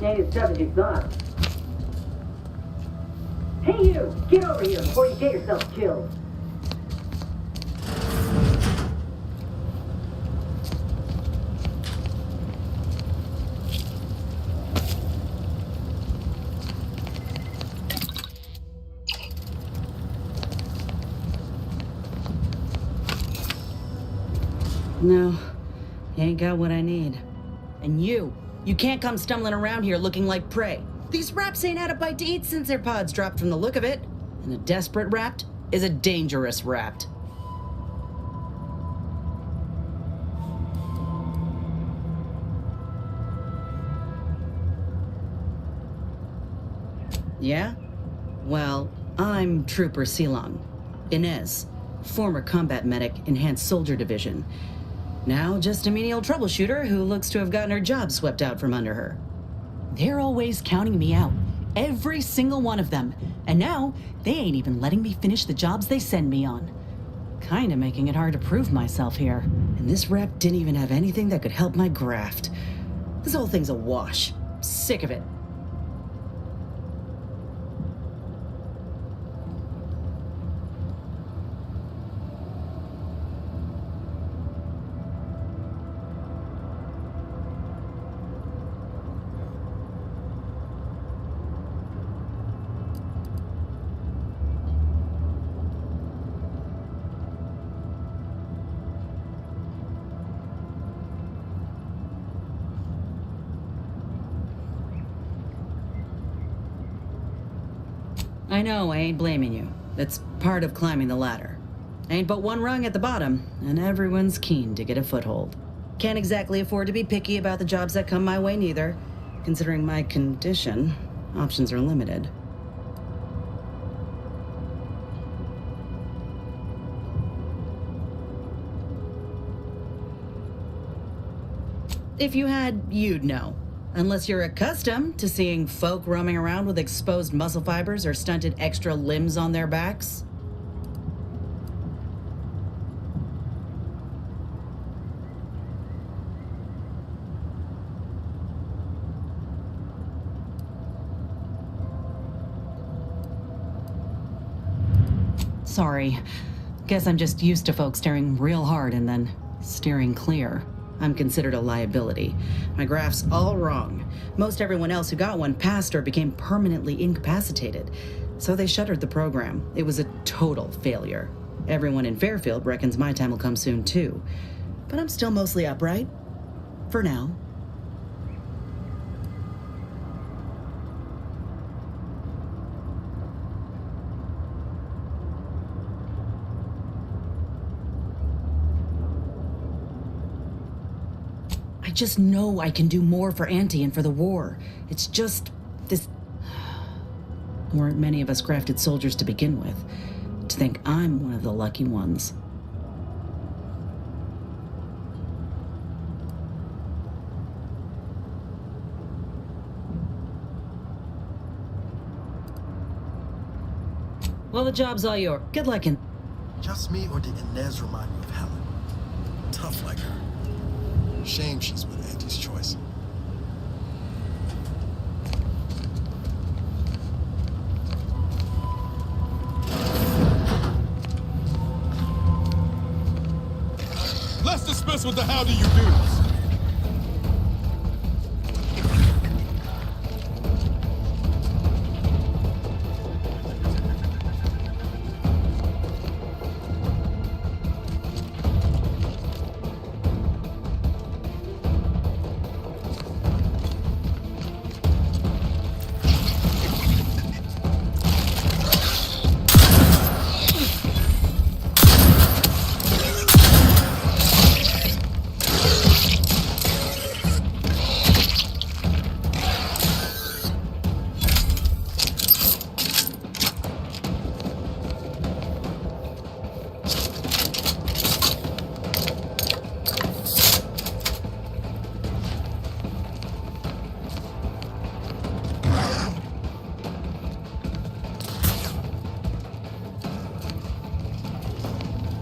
Hey, subject gone. Hey you! Get over here before you get yourself killed! No, you ain't got what I need. And you can't come stumbling around here looking like prey. These raps ain't had a bite to eat since their pods dropped from the look of it. And a desperate rapt is a dangerous rapt. Yeah? Well, I'm Trooper Silong. Inez, former combat medic, Enhanced Soldier Division. Now just a menial troubleshooter who looks to have gotten her job swept out from under her. They're always counting me out. Every single one of them. And now, they ain't even letting me finish the jobs they send me on. Kinda making it hard to prove myself here. And this rep didn't even have anything that could help my graft. This whole thing's a wash. Sick of it. I know, I ain't blaming you. That's part of climbing the ladder. Ain't but one rung at the bottom, and everyone's keen to get a foothold. Can't exactly afford to be picky about the jobs that come my way neither. Considering my condition, options are limited. If you had, you'd know. Unless you're accustomed to seeing folk roaming around with exposed muscle fibers or stunted extra limbs on their backs. Sorry. Guess I'm just used to folks staring real hard and then steering clear. I'm considered a liability. My graph's all wrong. Most everyone else who got one passed or became permanently incapacitated. So they shuttered the program. It was a total failure. Everyone in Fairfield reckons my time will come soon too. But I'm still mostly upright. For now. I just know I can do more for Auntie and for the war. It's just this... Weren't many of us crafted soldiers to begin with. To think I'm one of the lucky ones. Well, the job's all yours. Good luck in... Just me, or did Inez remind you of Helen? Tough like her. Shame she's with Auntie's choice. Let's dismiss with the how do you do's.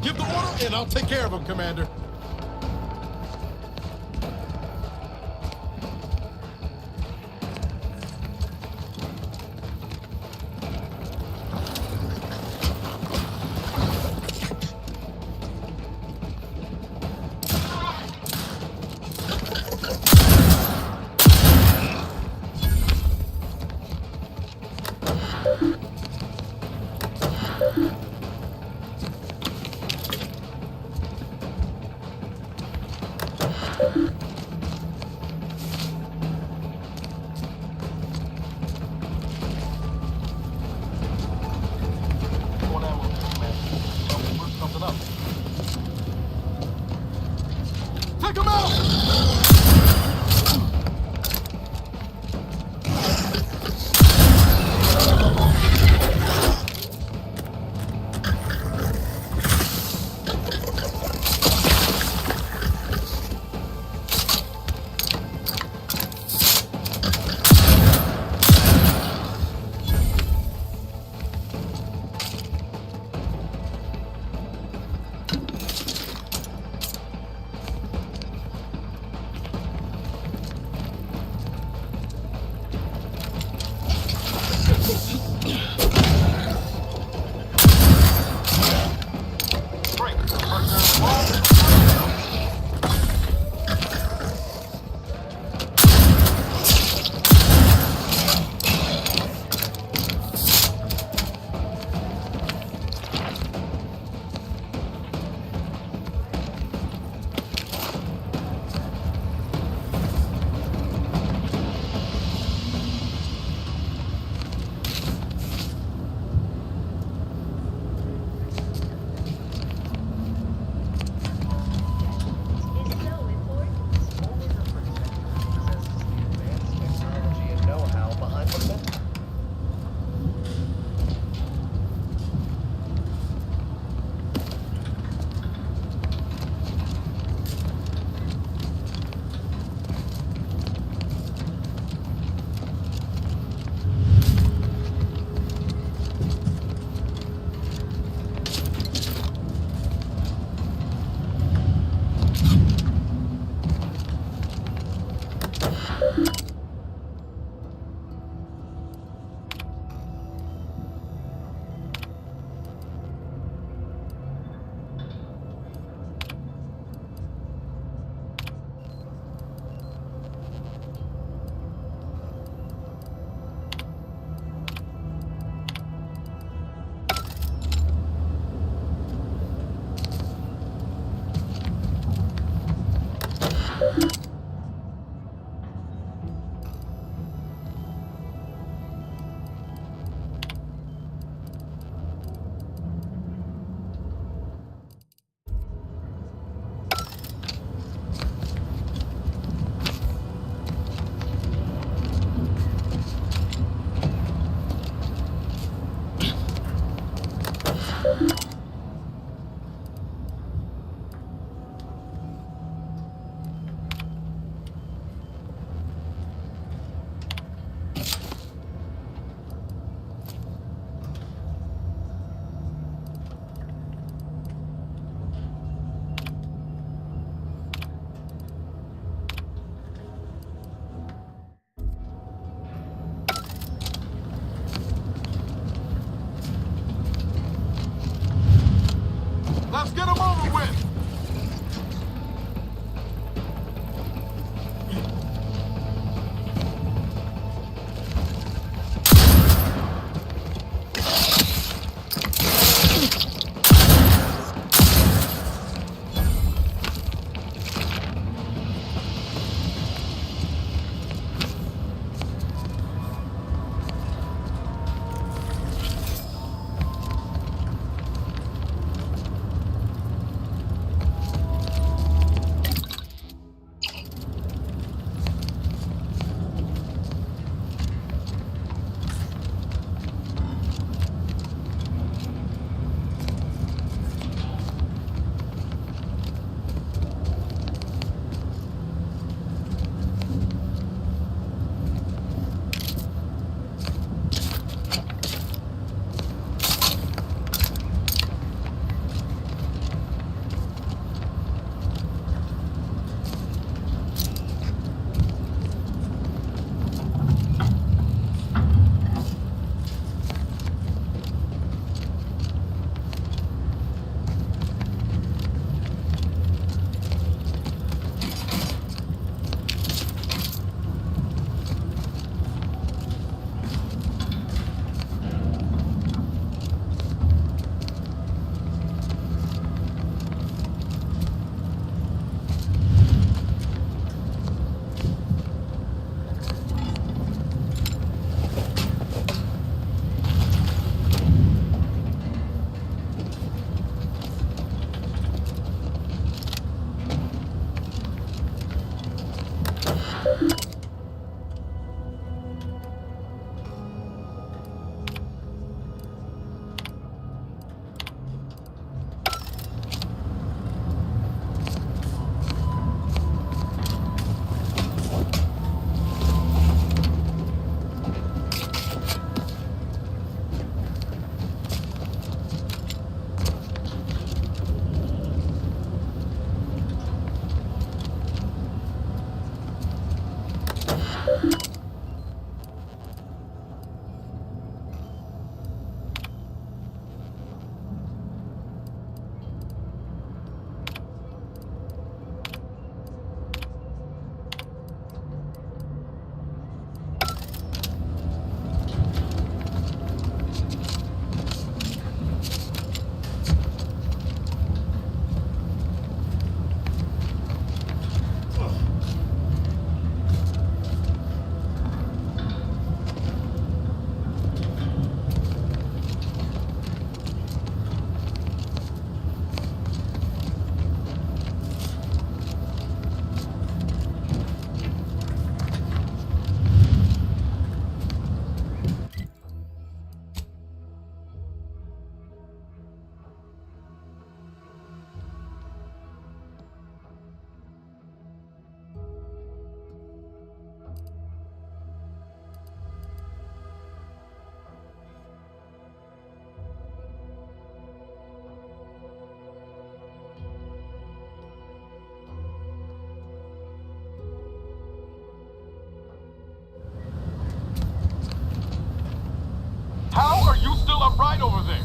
Give the order, and I'll take care of him, Commander. You still upright over there?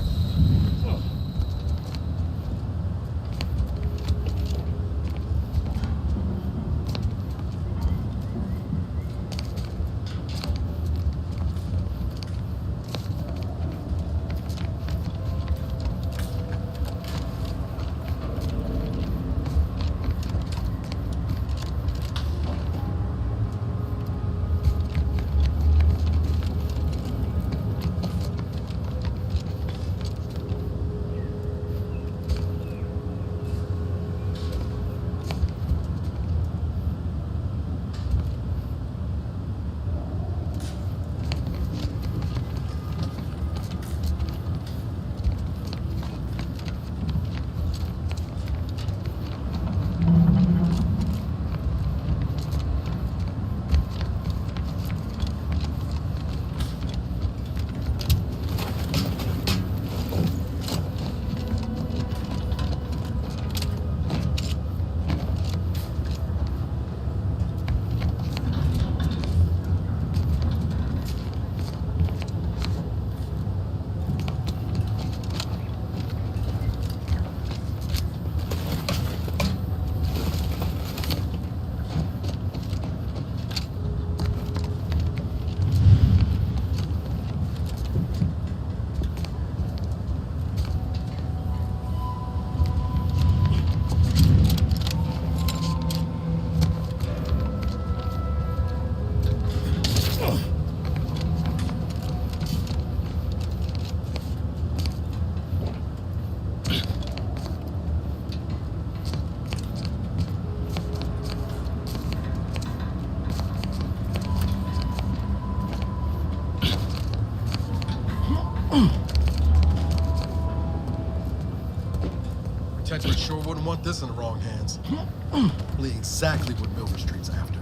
Protectorate sure wouldn't want this in the wrong hands. Probably exactly what Milver Street's after.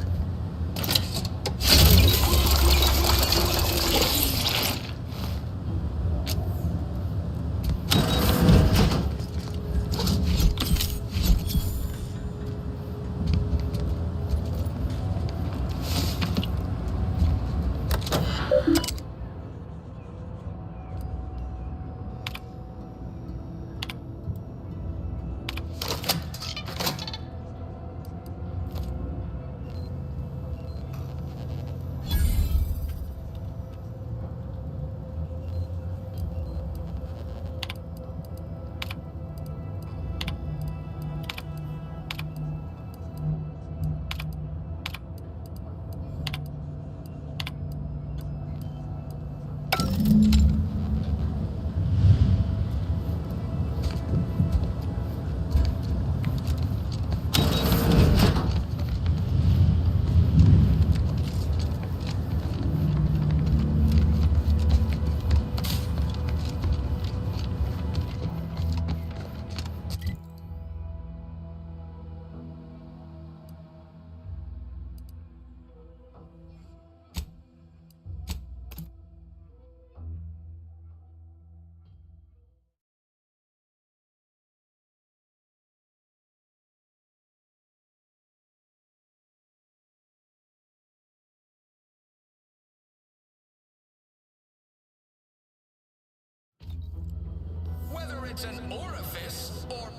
Whether it's an orifice or